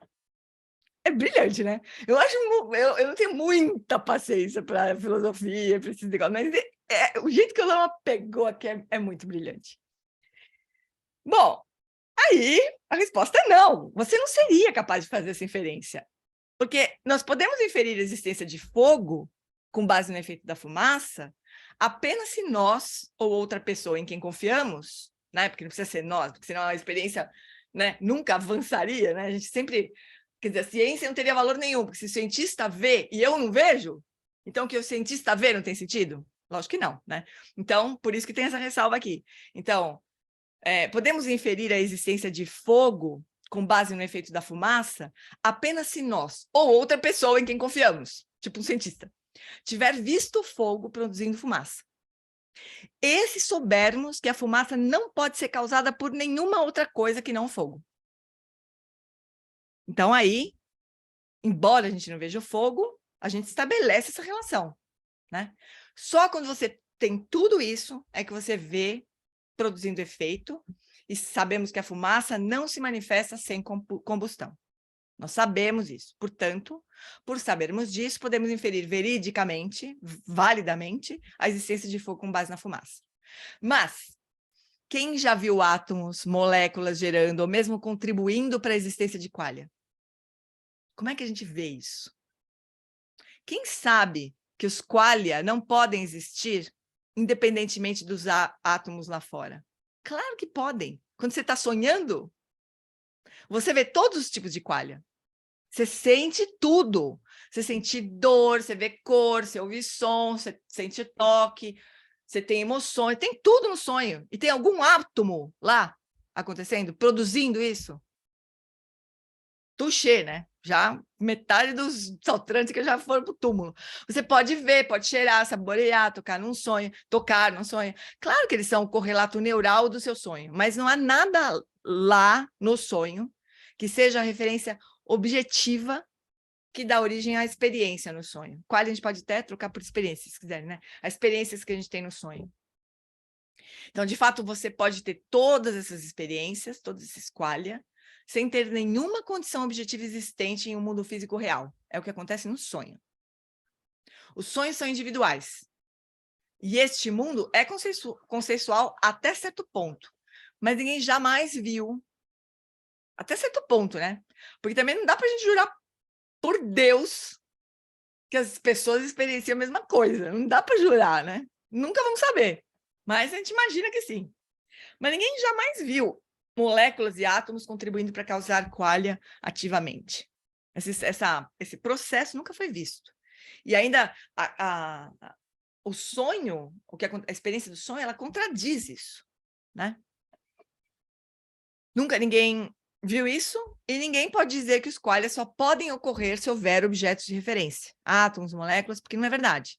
É brilhante, né? Eu não tenho muita paciência para filosofia, para esses negócios, mas o jeito que o Lama pegou aqui é muito brilhante. Bom, aí a resposta é não. Você não seria capaz de fazer essa inferência. Porque nós podemos inferir a existência de fogo com base no efeito da fumaça apenas se nós ou outra pessoa em quem confiamos, né? Porque não precisa ser nós, porque senão a experiência, né, nunca avançaria, né? A gente sempre... Quer dizer, a ciência não teria valor nenhum, porque se o cientista vê e eu não vejo, então o que o cientista vê não tem sentido? Lógico que não, né? Então, por isso que tem essa ressalva aqui. Então, podemos inferir a existência de fogo com base no efeito da fumaça apenas se nós ou outra pessoa em quem confiamos, tipo um cientista, tiver visto fogo produzindo fumaça. E se soubermos que a fumaça não pode ser causada por nenhuma outra coisa que não fogo. Então, aí, embora a gente não veja o fogo, a gente estabelece essa relação, né? Só quando você tem tudo isso é que você vê produzindo efeito e sabemos que a fumaça não se manifesta sem combustão. Nós sabemos isso. Portanto, por sabermos disso, podemos inferir veridicamente, validamente, a existência de fogo com base na fumaça. Mas quem já viu átomos, moléculas gerando ou mesmo contribuindo para a existência de qualia? Como é que a gente vê isso? Quem sabe que os qualia não podem existir independentemente dos átomos lá fora? Claro que podem. Quando você está sonhando, você vê todos os tipos de qualia. Você sente tudo. Você sente dor, você vê cor, você ouve som, você sente toque, você tem emoções, tem tudo no sonho. E tem algum átomo lá acontecendo, produzindo isso? Touché, né? Já metade dos saltrantes que já foram para o túmulo. Você pode ver, pode cheirar, saborear, tocar num sonho. Claro que eles são o correlato neural do seu sonho, mas não há nada lá no sonho que seja a referência objetiva que dá origem à experiência no sonho. Qual a gente pode até trocar por experiências, se quiserem, né? As experiências que a gente tem no sonho. Então, de fato, você pode ter todas essas experiências, todos esses qualia, sem ter nenhuma condição objetiva existente em um mundo físico real. É o que acontece no sonho. Os sonhos são individuais. E este mundo é consensual até certo ponto. Mas ninguém jamais viu, até certo ponto, né? Porque também não dá para a gente jurar por Deus que as pessoas experienciam a mesma coisa. Não dá para jurar, né? Nunca vamos saber. Mas a gente imagina que sim. Mas ninguém jamais viu moléculas e átomos contribuindo para causar qualia ativamente. Esse processo nunca foi visto. E ainda o sonho, a experiência do sonho, ela contradiz isso, né? Nunca ninguém viu isso e ninguém pode dizer que os qualia só podem ocorrer se houver objetos de referência, átomos, moléculas, porque não é verdade.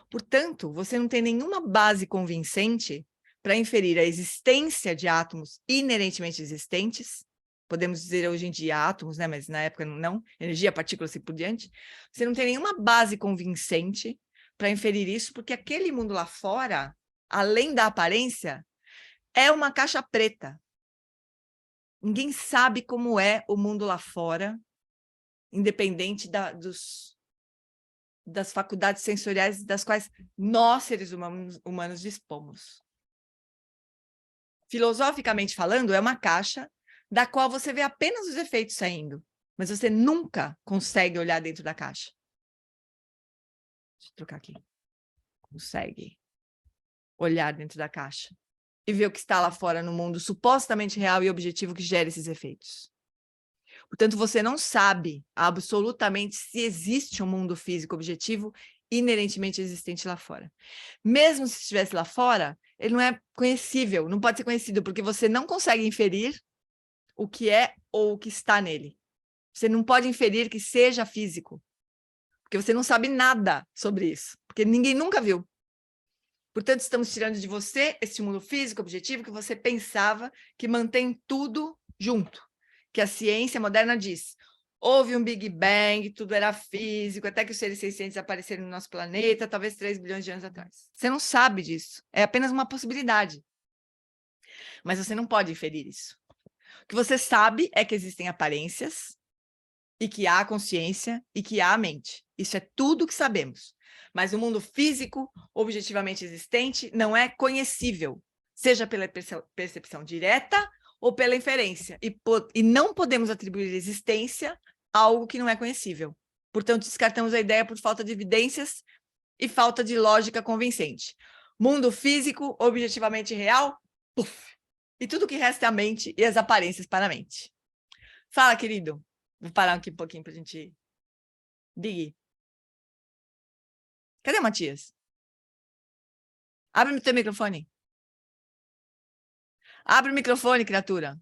Portanto, você não tem nenhuma base convincente para inferir a existência de átomos inerentemente existentes, podemos dizer hoje em dia átomos, né? Mas na época não, energia, partículas e assim por diante. Você não tem nenhuma base convincente para inferir isso, porque aquele mundo lá fora, além da aparência, é uma caixa preta. Ninguém sabe como é o mundo lá fora, independente das faculdades sensoriais das quais nós, seres humanos, dispomos. Filosoficamente falando, é uma caixa da qual você vê apenas os efeitos saindo, mas você nunca consegue olhar dentro da caixa. Deixa eu trocar aqui. Consegue olhar dentro da caixa e ver o que está lá fora no mundo supostamente real e objetivo que gera esses efeitos. Portanto, você não sabe absolutamente se existe um mundo físico objetivo inerentemente existente lá fora. Mesmo se estivesse lá fora, ele não é conhecível, não pode ser conhecido, porque você não consegue inferir o que é ou o que está nele. Você não pode inferir que seja físico, porque você não sabe nada sobre isso, porque ninguém nunca viu. Portanto, estamos tirando de você esse mundo físico objetivo que você pensava que mantém tudo junto. Que a ciência moderna diz, houve um Big Bang, tudo era físico, até que os seres sencientes apareceram no nosso planeta, talvez 3 bilhões de anos atrás. Você não sabe disso, é apenas uma possibilidade. Mas você não pode inferir isso. O que você sabe é que existem aparências, e que há consciência, e que há mente. Isso é tudo que sabemos. Mas o mundo físico, objetivamente existente, não é conhecível, seja pela percepção direta ou pela inferência, e não podemos atribuir existência a algo que não é conhecível. Portanto, descartamos a ideia por falta de evidências e falta de lógica convincente. Mundo físico, objetivamente real, puf! E tudo que resta é a mente e as aparências para a mente. Fala, querido. Vou parar aqui um pouquinho para a gente... Big. Cadê o Matias? Abre o teu microfone. Abre o microfone, criatura.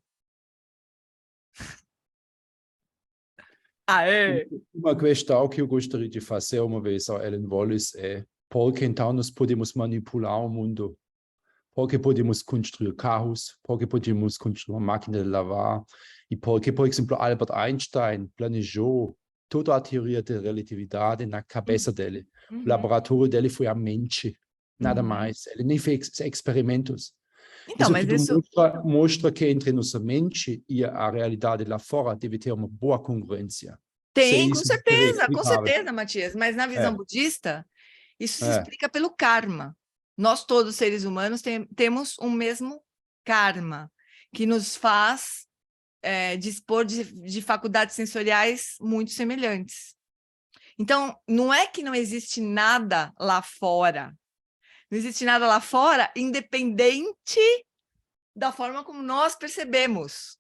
Aê! Uma questão que eu gostaria de fazer uma vez a Ellen Wallace é por que então nós podemos manipular o mundo? Por que podemos construir carros? Por que podemos construir uma máquina de lavar? E por que, por exemplo, Albert Einstein planejou toda a teoria da relatividade na cabeça dele? O laboratório dele foi a mente, nada mais. Ele nem fez experimentos. Então, mas isso mostra que entre nossa mente e a realidade lá fora deve ter uma boa congruência. Tem, com certeza, Matias. Mas na visão budista, isso se explica pelo karma. Nós todos, seres humanos, temos um mesmo karma, que nos faz dispor de faculdades sensoriais muito semelhantes. Então, não é que não existe nada lá fora. Não existe nada lá fora, independente da forma como nós percebemos.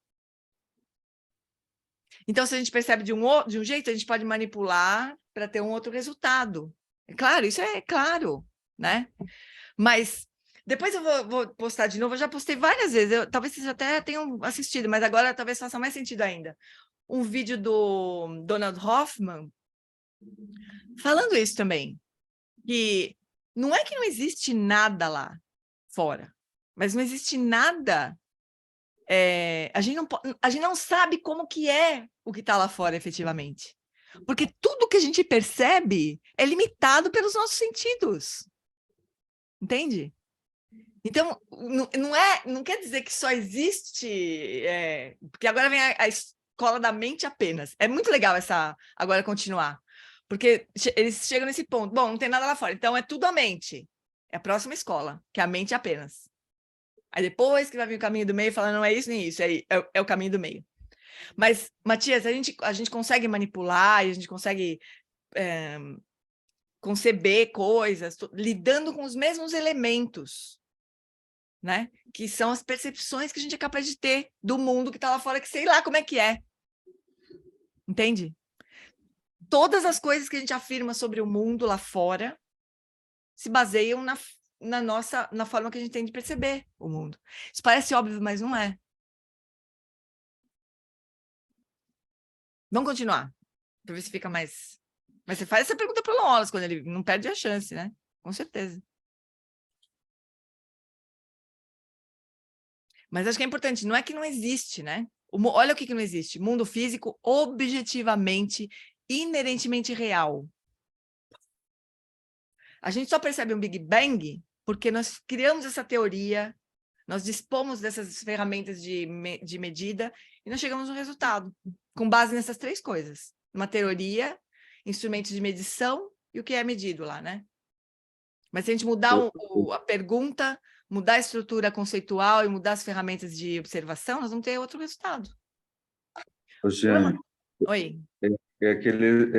Então, se a gente percebe de um jeito, a gente pode manipular para ter um outro resultado. É claro, isso é claro, né? Mas depois eu vou postar de novo, eu já postei várias vezes, talvez vocês até tenham assistido, mas agora talvez faça mais sentido ainda. um vídeo do Donald Hoffman falando isso também, que não é que não existe nada lá fora, mas não existe nada, a gente não sabe como que é o que está lá fora efetivamente, porque tudo que a gente percebe é limitado pelos nossos sentidos, entende? Então, não quer dizer que só existe, porque agora vem a escola da mente apenas. É muito legal agora continuar, porque eles chegam nesse ponto. Bom, não tem nada lá fora, então é tudo a mente. É a próxima escola, que é a mente apenas. Aí depois que vai vir o caminho do meio, falando não é isso nem isso, é o caminho do meio. Mas, Matias, a gente consegue manipular, e a gente consegue conceber coisas, lidando com os mesmos elementos, né? Que são as percepções que a gente é capaz de ter do mundo que está lá fora, que sei lá como é que é. Entende? Todas as coisas que a gente afirma sobre o mundo lá fora se baseiam na forma que a gente tem de perceber o mundo. Isso parece óbvio, mas não é. Vamos continuar, para ver se fica mais... Mas você faz essa pergunta para o Wallace, quando ele não perde a chance, né? Com certeza. Mas acho que é importante, não é que não existe, né? Olha o que não existe. Mundo físico objetivamente, inerentemente real. A gente só percebe um Big Bang porque nós criamos essa teoria, nós dispomos dessas ferramentas de medida e nós chegamos no resultado, com base nessas 3 coisas. Uma teoria, instrumentos de medição e o que é medido lá, né? Mas se a gente mudar a pergunta, mudar a estrutura conceitual e mudar as ferramentas de observação, nós vamos ter outro resultado. Jeane, Oi. É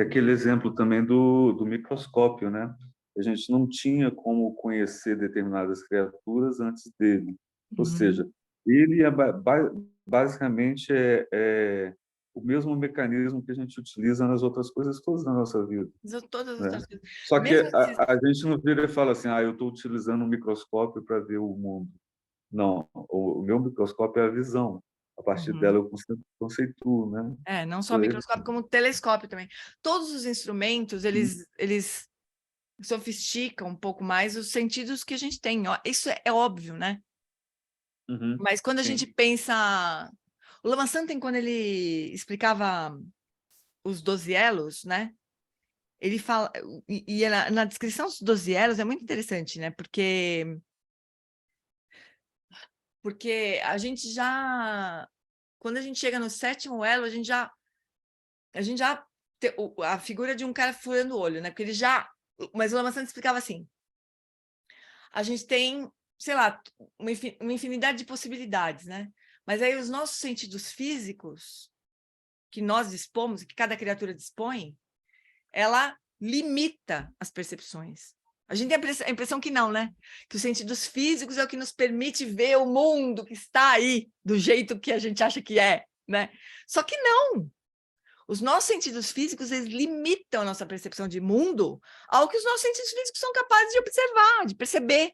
aquele exemplo também do microscópio, né? A gente não tinha como conhecer determinadas criaturas antes dele. Ou seja, ele basicamente é o mesmo mecanismo que a gente utiliza nas outras coisas todas da nossa vida. Todas as outras coisas. Só que a gente não vira e fala assim, eu estou utilizando um microscópio para ver o mundo. Não, o meu microscópio é a visão. A partir dela eu conceituo, né? Não só microscópio, como telescópio também. Todos os instrumentos, eles sofisticam um pouco mais os sentidos que a gente tem. Isso é óbvio, né? Mas quando a gente pensa... O Lama Santen, quando ele explicava os 12 elos, né? Ele fala... E na descrição dos 12 elos é muito interessante, né? Porque a gente já... Quando a gente chega no 7º elo, a gente já a figura de um cara furando o olho, né? Porque ele já... Mas o Lama Santen explicava assim: a gente tem, sei lá, uma infinidade de possibilidades, né? Mas aí os nossos sentidos físicos, que nós dispomos, que cada criatura dispõe, ela limita as percepções. A gente tem a impressão que não, né? Que os sentidos físicos é o que nos permite ver o mundo que está aí, do jeito que a gente acha que é, né? Só que não! Os nossos sentidos físicos, eles limitam a nossa percepção de mundo ao que os nossos sentidos físicos são capazes de observar, de perceber.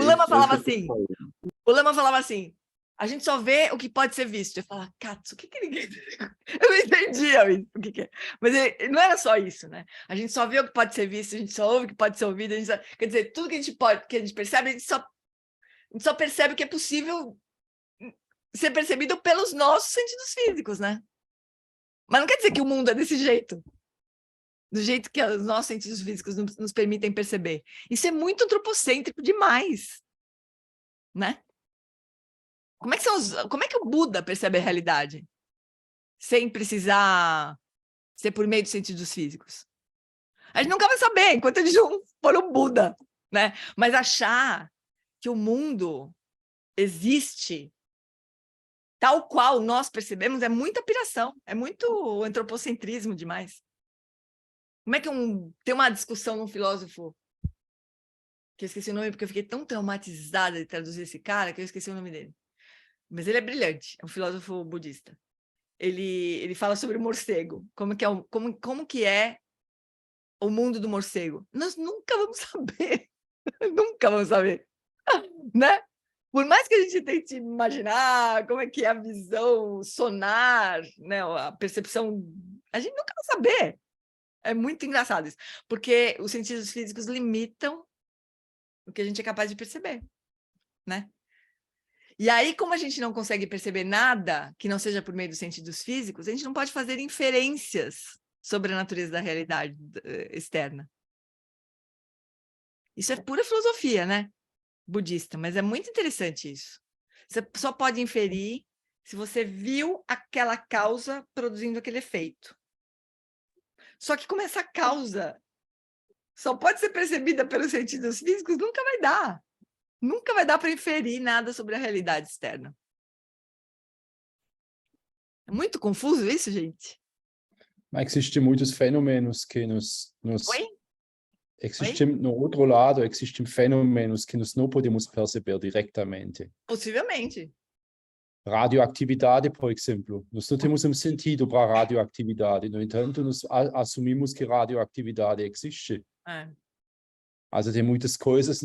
O Lama falava assim, a gente só vê o que pode ser visto. Eu falava, Katsu, o que ele quer dizer? Eu não entendia isso, o que é. Mas não era só isso, né? A gente só vê o que pode ser visto, a gente só ouve o que pode ser ouvido, quer dizer, tudo que a gente percebe, a gente só percebe o que é possível ser percebido pelos nossos sentidos físicos, né? Mas não quer dizer que o mundo é desse jeito. Do jeito que os nossos sentidos físicos nos permitem perceber. Isso é muito antropocêntrico demais, né? Como é que o Buda percebe a realidade? Sem precisar ser por meio dos sentidos físicos. A gente nunca vai saber, enquanto a gente não for o Buda, né? Mas achar que o mundo existe tal qual nós percebemos é muita piração, é muito antropocentrismo demais. Como é que tem uma discussão num filósofo, que eu esqueci o nome, porque eu fiquei tão traumatizada de traduzir esse cara, que eu esqueci o nome dele. Mas ele é brilhante, é um filósofo budista. Ele fala sobre o morcego, como que é o mundo do morcego. Nós nunca vamos saber, nunca vamos saber, né? Por mais que a gente tente imaginar como é que é a visão sonar, né, a percepção, a gente nunca vai saber. É muito engraçado isso, porque os sentidos físicos limitam o que a gente é capaz de perceber, né? E aí, como a gente não consegue perceber nada que não seja por meio dos sentidos físicos, a gente não pode fazer inferências sobre a natureza da realidade externa. Isso é pura filosofia, né? Budista, mas é muito interessante isso. Você só pode inferir se você viu aquela causa produzindo aquele efeito. Só que como essa causa só pode ser percebida pelos sentidos físicos, nunca vai dar. Nunca vai dar para inferir nada sobre a realidade externa. É muito confuso isso, gente. Mas existem muitos fenômenos que Oi? existem, no outro lado, existem fenômenos que nós não podemos perceber diretamente. Possivelmente. Radioatividade, por exemplo. Nós não temos sentido para a radioatividade. No entanto, nós assumimos que radioatividade existe. É. Also tem muitas coisas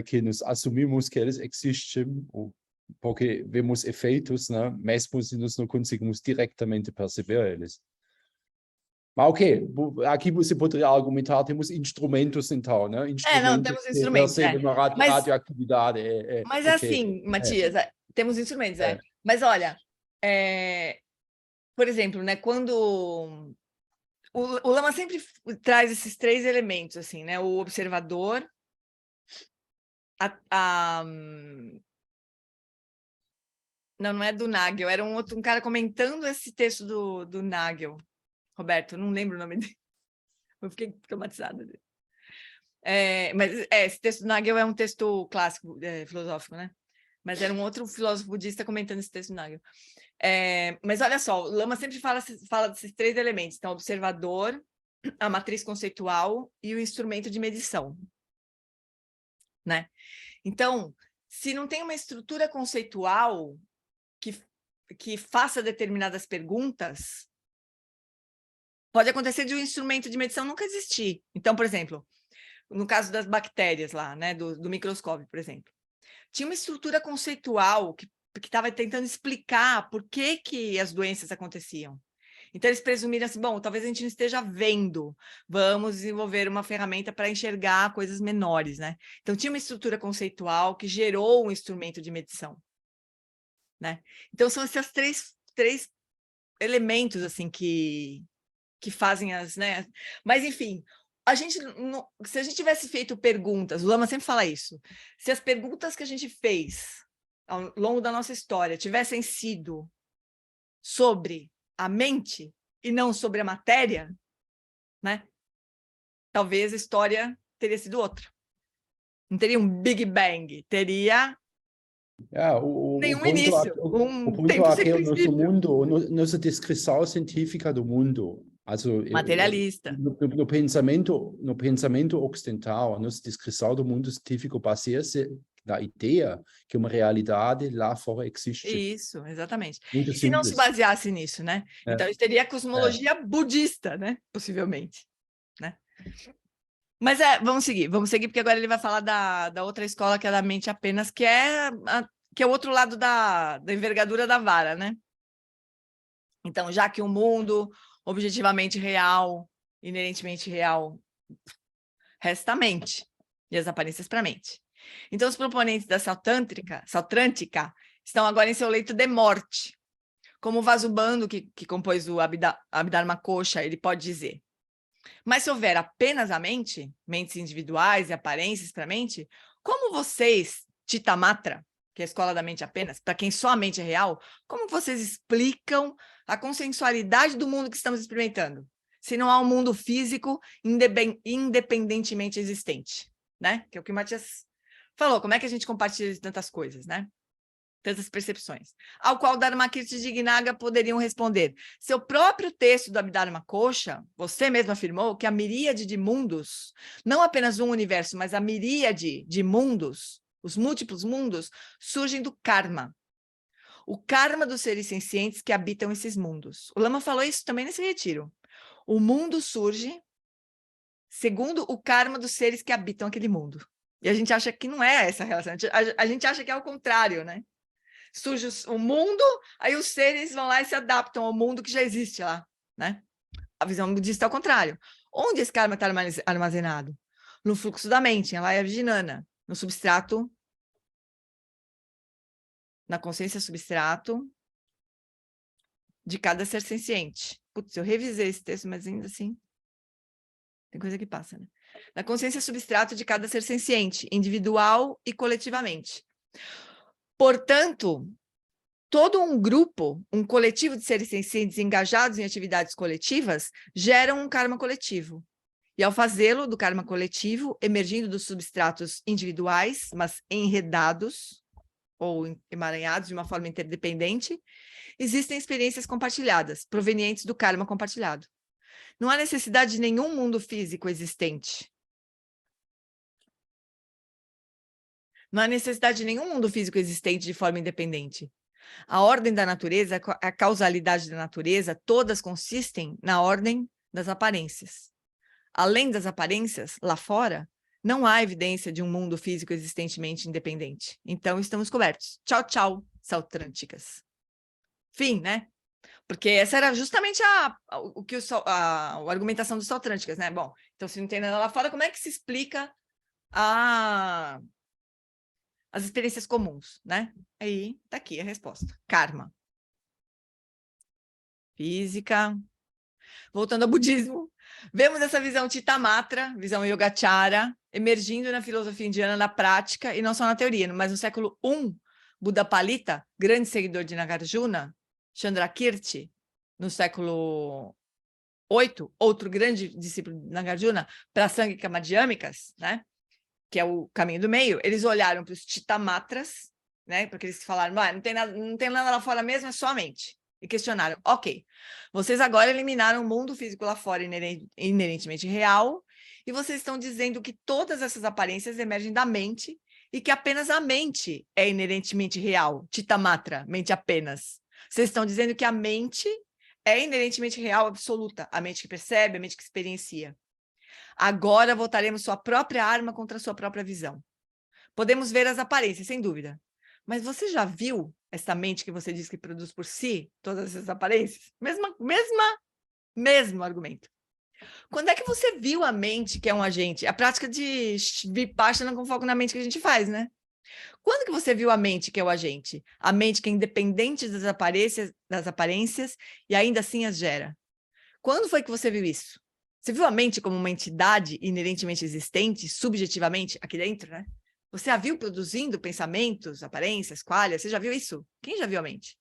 que nós assumimos que eles existem, porque vemos efeitos, né? Mesmo se nós não conseguimos diretamente perceber eles. Mas ok, aqui você poderia argumentar, temos instrumentos então, né? Não, temos instrumentos. Que percebem a radioatividade. Mas okay. assim, Matias, temos instrumentos, Mas olha, por exemplo, né, quando o Lama sempre traz esses 3 elementos, assim, né? O observador, não é do Nagel, era um cara comentando esse texto do Nagel. Roberto, não lembro o nome dele. Eu fiquei traumatizada dele. Mas esse texto do Nagel é um texto clássico, filosófico, né? Mas era um outro filósofo budista comentando esse texto do Nagel. Mas olha só, o Lama sempre fala desses 3 elementos. Então, o observador, a matriz conceitual e o instrumento de medição. Né? Então, se não tem uma estrutura conceitual que faça determinadas perguntas, pode acontecer de um instrumento de medição nunca existir. Então, por exemplo, no caso das bactérias lá, né, do microscópio, por exemplo, tinha uma estrutura conceitual que estava tentando explicar por que as doenças aconteciam. Então, eles presumiram assim, bom, talvez a gente não esteja vendo, vamos desenvolver uma ferramenta para enxergar coisas menores, né? Então, tinha uma estrutura conceitual que gerou um instrumento de medição, né? Então, são esses três elementos, assim, que fazem né? Mas, enfim, se a gente tivesse feito perguntas, o Lama sempre fala isso, se as perguntas que a gente fez ao longo da nossa história tivessem sido sobre a mente e não sobre a matéria, né? Talvez a história teria sido outra. Não teria um Big Bang, teria nenhum início. O ponto aqui é o nosso mundo, nossa descrição científica do mundo. Also, materialista. No pensamento ocidental, a nossa descrição do mundo científico baseia-se na ideia que uma realidade lá fora existe. Isso, exatamente. Muito e se simples. não se baseasse nisso, né? Então, a gente teria a cosmologia budista, né? Possivelmente. Né? Mas vamos seguir, porque agora ele vai falar da outra escola, que é da mente apenas, que é o outro lado da envergadura da vara, né? Então, já que o mundo objetivamente real, inerentemente real, resta a mente, e as aparências para a mente. Então, os proponentes da Sautrantika estão agora em seu leito de morte. Como o Vasubandhu, que compôs o Abhidharma Kosha, ele pode dizer: mas se houver apenas a mente, mentes individuais e aparências para a mente, como vocês, Chitamatra, que é a escola da mente apenas, para quem só a mente é real, como vocês explicam a consensualidade do mundo que estamos experimentando, se não há um mundo físico independentemente existente, né? Que é o que o Matias falou, como é que a gente compartilha tantas coisas, né? Tantas percepções. Ao qual Dharmakirti e Dignaga poderiam responder: seu próprio texto do Abhidharma Kosha, você mesmo afirmou que a miríade de mundos, não apenas um universo, mas a miríade de mundos, os múltiplos mundos, surgem do karma. O karma dos seres sencientes que habitam esses mundos. O Lama falou isso também nesse retiro. O mundo surge segundo o karma dos seres que habitam aquele mundo. E a gente acha que não é essa relação, a gente acha que é o contrário, né? Surge o mundo, aí os seres vão lá e se adaptam ao mundo que já existe lá, né? A visão budista é o contrário. Onde esse karma está armazenado? No fluxo da mente, em Laya Vijnana, no substrato, na consciência substrato de cada ser senciente. Putz, eu revisei esse texto, mas ainda assim tem coisa que passa, né? Na consciência substrato de cada ser senciente, individual e coletivamente. Portanto, todo um grupo, um coletivo de seres sencientes engajados em atividades coletivas, geram um karma coletivo. E ao fazê-lo do karma coletivo, emergindo dos substratos individuais, mas enredados ou emaranhados de uma forma interdependente, existem experiências compartilhadas, provenientes do karma compartilhado. Não há necessidade de nenhum mundo físico existente. Não há necessidade de nenhum mundo físico existente de forma independente. A ordem da natureza, a causalidade da natureza, todas consistem na ordem das aparências. Além das aparências, lá fora, não há evidência de um mundo físico existentemente independente. Então, estamos cobertos. Tchau, tchau, Sautrânticas. Fim, né? Porque essa era justamente a argumentação dos Sautrânticas, né? Bom, então se não tem nada lá fora, como é que se explica as experiências comuns, né? Aí, tá aqui a resposta. Karma. Física. Voltando ao budismo, vemos essa visão Chitta-matra, visão Yogacara, emergindo na filosofia indiana na prática e não só na teoria. Mas no século I, Buddha Palita, grande seguidor de Nagarjuna, Chandrakirti, no século VIII, outro grande discípulo de Nagarjuna, Prasangika Madhyamikas, né? Que é o caminho do meio, eles olharam para os Chitta-matras, né? Porque eles falaram, não tem nada lá fora mesmo, é só a mente. E questionaram, ok, vocês agora eliminaram o mundo físico lá fora inerentemente real, e vocês estão dizendo que todas essas aparências emergem da mente, e que apenas a mente é inerentemente real, Chitta-matra, mente apenas. Vocês estão dizendo que a mente é inerentemente real, absoluta, a mente que percebe, a mente que experiencia. Agora voltaremos sua própria arma contra a sua própria visão. Podemos ver as aparências, sem dúvida. Mas você já viu essa mente que você diz que produz por si todas essas aparências? Mesmo argumento. Quando é que você viu a mente que é um agente? A prática de Vipassana com foco na mente que a gente faz, né? Quando que você viu a mente que é o agente? A mente que é independente das aparências e ainda assim as gera. Quando foi que você viu isso? Você viu a mente como uma entidade inerentemente existente, subjetivamente, aqui dentro, né? Você a viu produzindo pensamentos, aparências, qualia? Você já viu isso? Quem já viu a mente?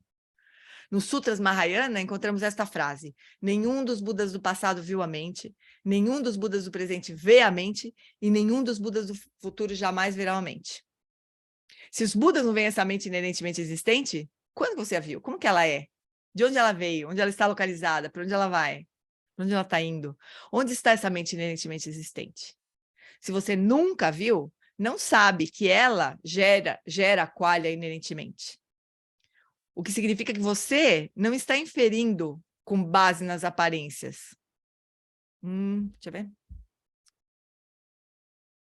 Nos Sutras Mahayana, encontramos esta frase: nenhum dos Budas do passado viu a mente, nenhum dos Budas do presente vê a mente, e nenhum dos Budas do futuro jamais verá a mente. Se os Budas não veem essa mente inerentemente existente, quando você a viu? Como que ela é? De onde ela veio? Onde ela está localizada? Para onde ela vai? Para onde ela está indo? Onde está essa mente inerentemente existente? Se você nunca viu, não sabe que ela gera a qualia inerentemente. O que significa que você não está inferindo com base nas aparências. Deixa eu ver.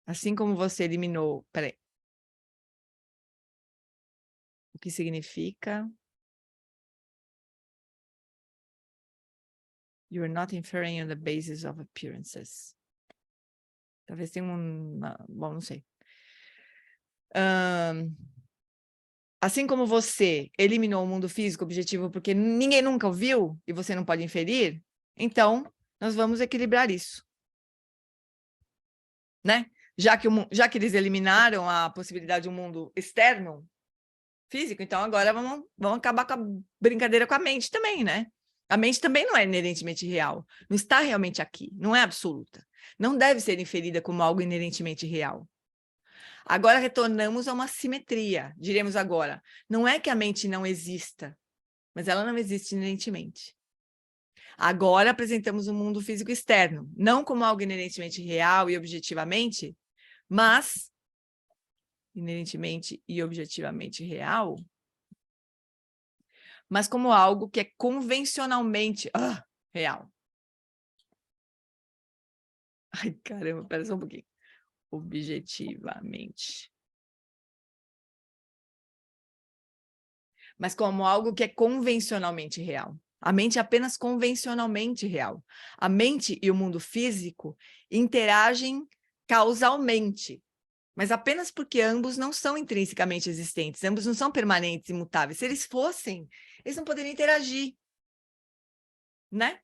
Assim como você eliminou... Peraí. O que significa... You are not inferring on the basis of appearances. Talvez tenha bom, não sei. Assim como você eliminou o mundo físico objetivo porque ninguém nunca o viu e você não pode inferir, então nós vamos equilibrar isso. Né? Já que eles eliminaram a possibilidade de um mundo externo, físico, então agora vamos acabar com a brincadeira com a mente também, né? A mente também não é inerentemente real, não está realmente aqui, não é absoluta. Não deve ser inferida como algo inerentemente real. Agora retornamos a uma simetria, diremos agora, não é que a mente não exista, mas ela não existe inerentemente. Agora apresentamos um mundo físico externo, não como algo inerentemente real e objetivamente, mas inerentemente e objetivamente real, mas como algo que é convencionalmente real. Ai, caramba, pera só um pouquinho. objetivamente, mas como algo que é convencionalmente real. A mente é apenas convencionalmente real. A mente e o mundo físico interagem causalmente, mas apenas porque ambos não são intrinsecamente existentes, ambos não são permanentes e imutáveis. Se eles fossem, eles não poderiam interagir, né?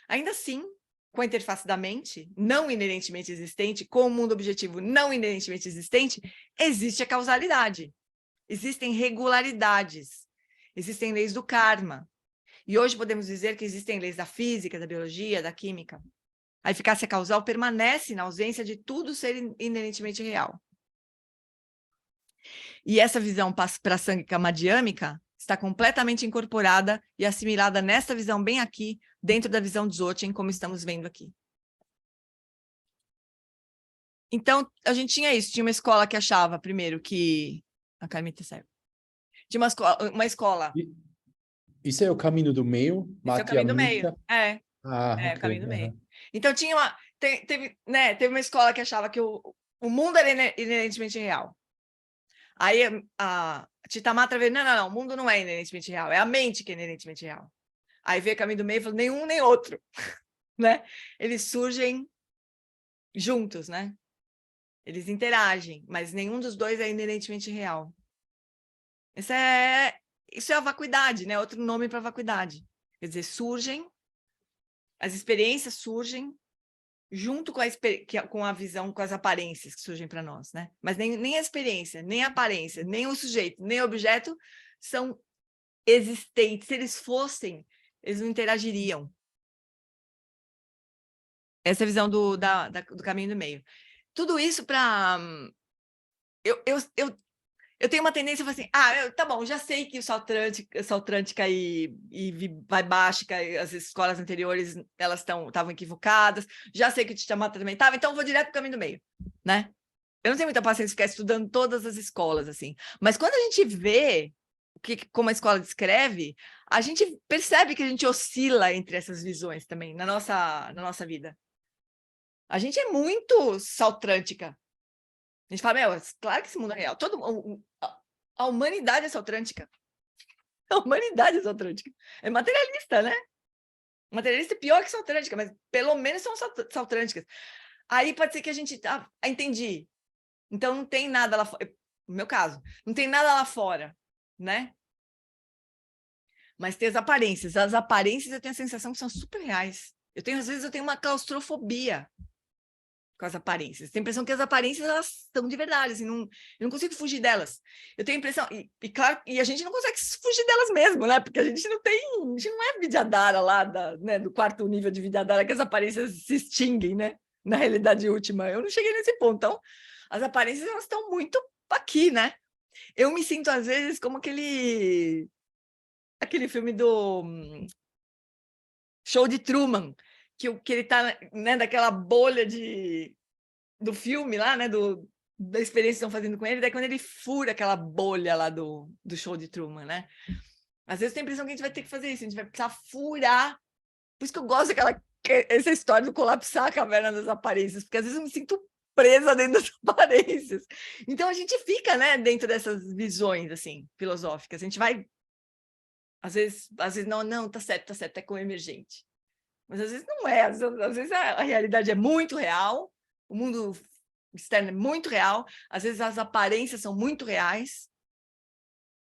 Ainda assim, com a interface da mente, não inerentemente existente, com o mundo objetivo não inerentemente existente, existe a causalidade. Existem regularidades, existem leis do karma. E hoje podemos dizer que existem leis da física, da biologia, da química. A eficácia causal permanece na ausência de tudo ser inerentemente real. E essa visão prasangika madhyamika está completamente incorporada e assimilada nessa visão bem aqui, dentro da visão Dzogchen, como estamos vendo aqui. Então, a gente tinha isso, tinha uma escola que achava, primeiro, que... A Carmita saiu. Tinha uma escola... Isso é o caminho do meio? Esse é o caminho do meio, okay. O caminho do meio. Então, tinha teve uma escola que achava que o mundo era inerentemente real. Aí a Chitamatra veio, não, o mundo não é inerentemente real, é a mente que é inerentemente real. Aí veio o caminho do meio e falou, nenhum nem outro, né? Eles surgem juntos, né? Eles interagem, mas nenhum dos dois é inerentemente real. Isso é a vacuidade, né? Outro nome para vacuidade. Quer dizer, as experiências surgem junto com a visão, com as aparências que surgem para nós, né? Mas nem a experiência, nem a aparência, nem o sujeito, nem o objeto são existentes. Se eles fossem, eles não interagiriam. Essa é a visão do caminho do meio. Tudo isso para... Eu tenho uma tendência a falar assim, tá bom, já sei que o Saltrântica e Vaibhashika, as escolas anteriores, elas estavam equivocadas, já sei que o Chitamatra também estava, então eu vou direto para o caminho do meio, né? Eu não tenho muita paciência de ficar estudando todas as escolas, assim, mas quando a gente vê como a escola descreve, a gente percebe que a gente oscila entre essas visões também, na nossa vida. A gente é muito Saltrântica. A gente fala, claro que esse mundo é real. A humanidade é saltrântica. A humanidade é saltrântica. É materialista, né? Materialista é pior que saltrântica, mas pelo menos são saltrânticas. Aí pode ser que a gente... entendi. Então não tem nada lá fora. No meu caso, não tem nada lá fora, né? Mas tem as aparências. As aparências eu tenho a sensação que são super reais. Às vezes eu tenho uma claustrofobia com as aparências. Tenho a impressão que as aparências, elas são de verdade, assim, eu não consigo fugir delas. Eu tenho a impressão, claro, e a gente não consegue fugir delas mesmo, né? Porque a gente não é Vidyadhara lá, né, do quarto nível de Vidyadhara, que as aparências se extinguem, né? Na realidade última. Eu não cheguei nesse ponto. Então, as aparências, elas estão muito aqui, né? Eu me sinto, às vezes, como aquele filme do Show de Truman, que ele tá, né, daquela bolha do filme lá, né, da experiência que estão fazendo com ele, daí quando ele fura aquela bolha lá do Show de Truman, né? Às vezes tem a impressão que a gente vai ter que fazer isso, a gente vai precisar furar. Por isso que eu gosto essa história do colapsar a caverna das aparências, porque às vezes eu me sinto presa dentro das aparências. Então a gente fica, né, dentro dessas visões, assim, filosóficas. A gente vai... Às vezes não, tá certo, é com o emergente. Mas às vezes não é, às vezes a realidade é muito real, o mundo externo é muito real, às vezes as aparências são muito reais.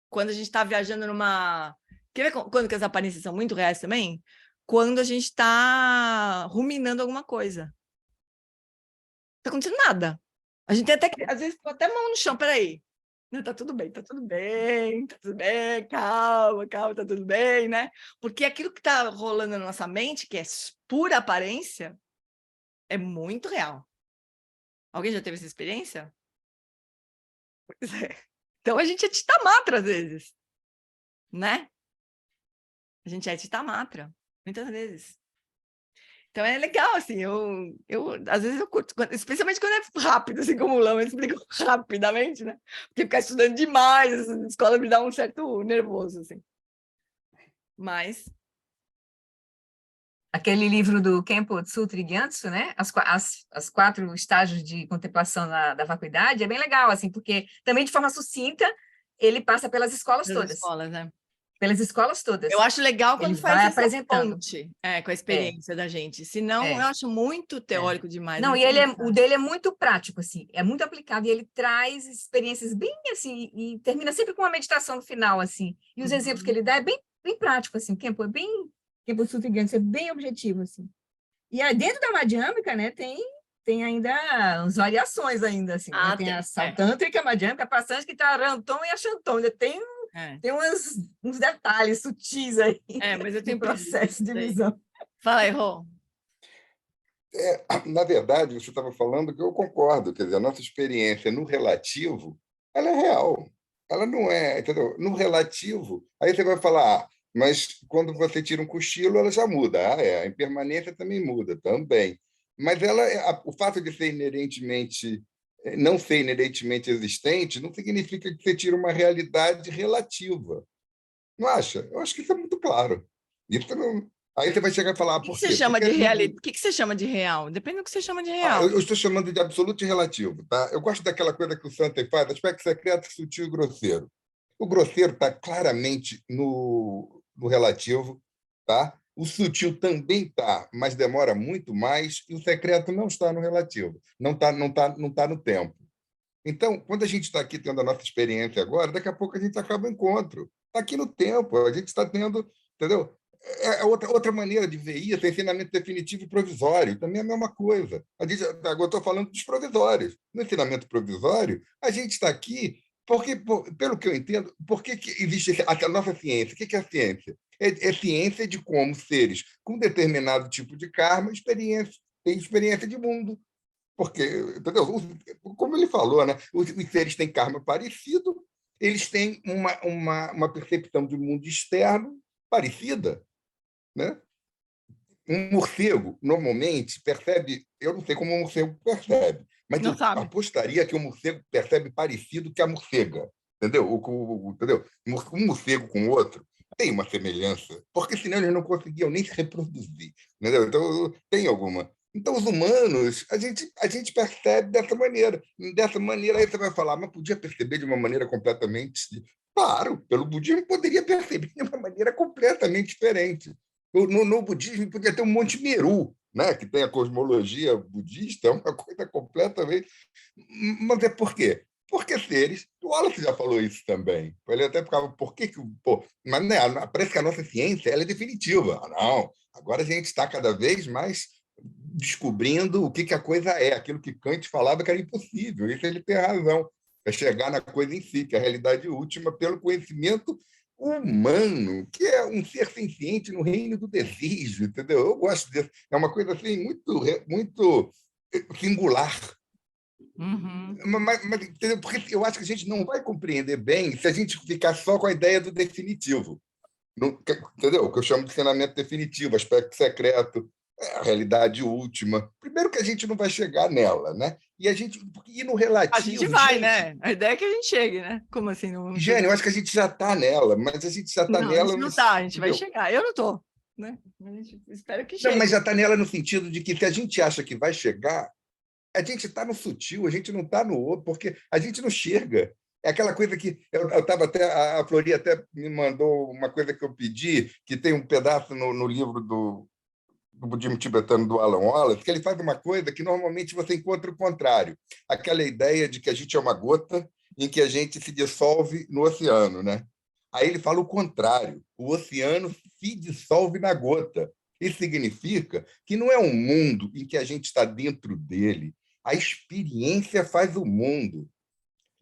Quando a gente está viajando numa... Quer ver quando que as aparências são muito reais também? Quando a gente está ruminando alguma coisa. Não está acontecendo nada. A gente tem até, às vezes, até mão no chão, peraí. Não, tá tudo bem, calma, tá tudo bem, né? Porque aquilo que tá rolando na nossa mente, que é pura aparência, é muito real. Alguém já teve essa experiência? Pois é. Então a gente é Chitamatra às vezes, né? A gente é Chitamatra, muitas vezes. Então é legal, assim, às vezes eu curto, especialmente quando é rápido, assim como o Lama explica rapidamente, né? Porque ficar estudando demais, essa escola me dá um certo nervoso, assim. Mas aquele livro do Khenpo Sutra Gyatso, né? As 4 estágios de contemplação da vacuidade, é bem legal, assim, porque também de forma sucinta ele passa pelas escolas todas. Escolas, né? Pelas escolas todas. Eu acho legal quando ele faz vai essa apresentando. ponte com a experiência da gente. Senão, eu acho muito teórico demais. Não, e o dele é muito prático, assim, é muito aplicado, e ele traz experiências bem, assim, e termina sempre com uma meditação no final, assim. E os exemplos que ele dá é bem, bem prático, assim, Khenpo Sutra Gyatso é bem objetivo, assim. E aí, dentro da Madhyamika, né, tem ainda as variações ainda, assim, né? Tem a Sautântrica, a Madhyamika, a Prasangika, a Ranton e a Shanton, ainda tem uns detalhes sutis aí mas eu tenho processo de visão. Fala aí, Rô. Na verdade, você estava falando que eu concordo, quer dizer, a nossa experiência no relativo, ela é real, ela não é, entendeu? No relativo, aí você vai falar, mas quando você tira um cochilo, ela já muda. A impermanência também muda, também. Mas o fato de ser não ser inerentemente existente, não significa que você tira uma realidade relativa. Não acha? Eu acho que isso é muito claro. Isso não... Aí você vai chegar e falar, por quê? O que você chama de real? Depende do que você chama de real. Eu estou chamando de absoluto e relativo. Tá? Eu gosto daquela coisa que o Santé faz, aspecto secreto, sutil e grosseiro. O grosseiro está claramente no relativo, tá? O sutil também está, mas demora muito mais, e o secreto não está no relativo, não tá no tempo. Então, quando a gente está aqui tendo a nossa experiência agora, daqui a pouco a gente acaba o encontro. Está aqui no tempo, a gente está tendo, entendeu? É outra maneira de ver isso, é ensinamento definitivo e provisório, também é a mesma coisa. Agora eu estou falando dos provisórios. No ensinamento provisório, a gente está aqui porque, pelo que eu entendo, por que existe a nossa ciência? O que é a ciência? É ciência de como seres com determinado tipo de karma têm experiência de mundo. Porque, entendeu? Como ele falou, né? Os seres têm karma parecido, eles têm uma percepção de mundo externo parecida. Né? Um morcego, normalmente, percebe... Eu não sei como um morcego percebe, mas eu apostaria que o morcego percebe parecido que a morcega. Entendeu? Entendeu? Um morcego com o outro tem uma semelhança, porque senão eles não conseguiam nem se reproduzir. Entendeu? Então, tem alguma. Então, os humanos, a gente percebe dessa maneira. Dessa maneira, aí você vai falar, mas podia perceber de uma maneira completamente... Claro, pelo budismo poderia perceber de uma maneira completamente diferente. No budismo podia ter um Monte Meru, né? Que tem a cosmologia budista, é uma coisa completamente... Mas é por quê? Porque seres... O Wallace já falou isso também. Ele até ficava, por que... mas né, parece que a nossa ciência ela é definitiva. Não, agora a gente está cada vez mais descobrindo o que a coisa é, aquilo que Kant falava que era impossível. Isso ele tem razão. É chegar na coisa em si, que é a realidade última, pelo conhecimento humano, que é um ser senciente no reino do desejo, entendeu? Eu gosto disso. É uma coisa assim muito singular. Mas, entendeu? Porque eu acho que a gente não vai compreender bem se a gente ficar só com a ideia do definitivo. Entendeu? O que eu chamo de ensinamento definitivo, aspecto secreto, a realidade última. Primeiro que a gente não vai chegar nela, né? E no relativo... A gente vai, né? A ideia é que a gente chegue, né? Como assim? Jane, eu acho que a gente já está nela, mas a gente já está nela... A gente não está, a gente vai chegar. Eu não estou, né? A gente espera que chegue. Não, mas já está nela no sentido de que se a gente acha que vai chegar, a gente está no sutil, a gente não está no outro, porque a gente não chega. É aquela coisa que eu estava até... A Flori até me mandou uma coisa que eu pedi, que tem um pedaço no livro do budismo tibetano do Alan Wallace, que ele faz uma coisa que normalmente você encontra o contrário. Aquela ideia de que a gente é uma gota em que a gente se dissolve no oceano, né? Aí ele fala o contrário. O oceano se dissolve na gota. Isso significa que não é um mundo em que a gente está dentro dele. A experiência faz o mundo.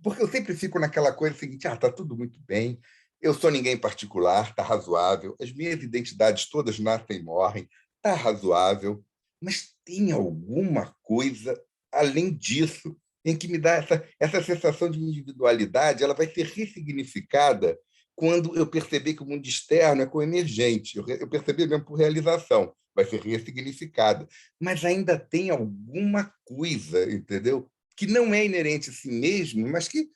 Porque eu sempre fico naquela coisa seguinte, está tudo muito bem, eu sou ninguém particular, está razoável, as minhas identidades todas nascem e morrem, está razoável, mas tem alguma coisa além disso em que me dá essa sensação de individualidade, ela vai ser ressignificada quando eu perceber que o mundo externo é coemergente, eu perceber mesmo por realização, vai ser ressignificada. Mas ainda tem alguma coisa, entendeu? Que não é inerente a si mesmo, mas que...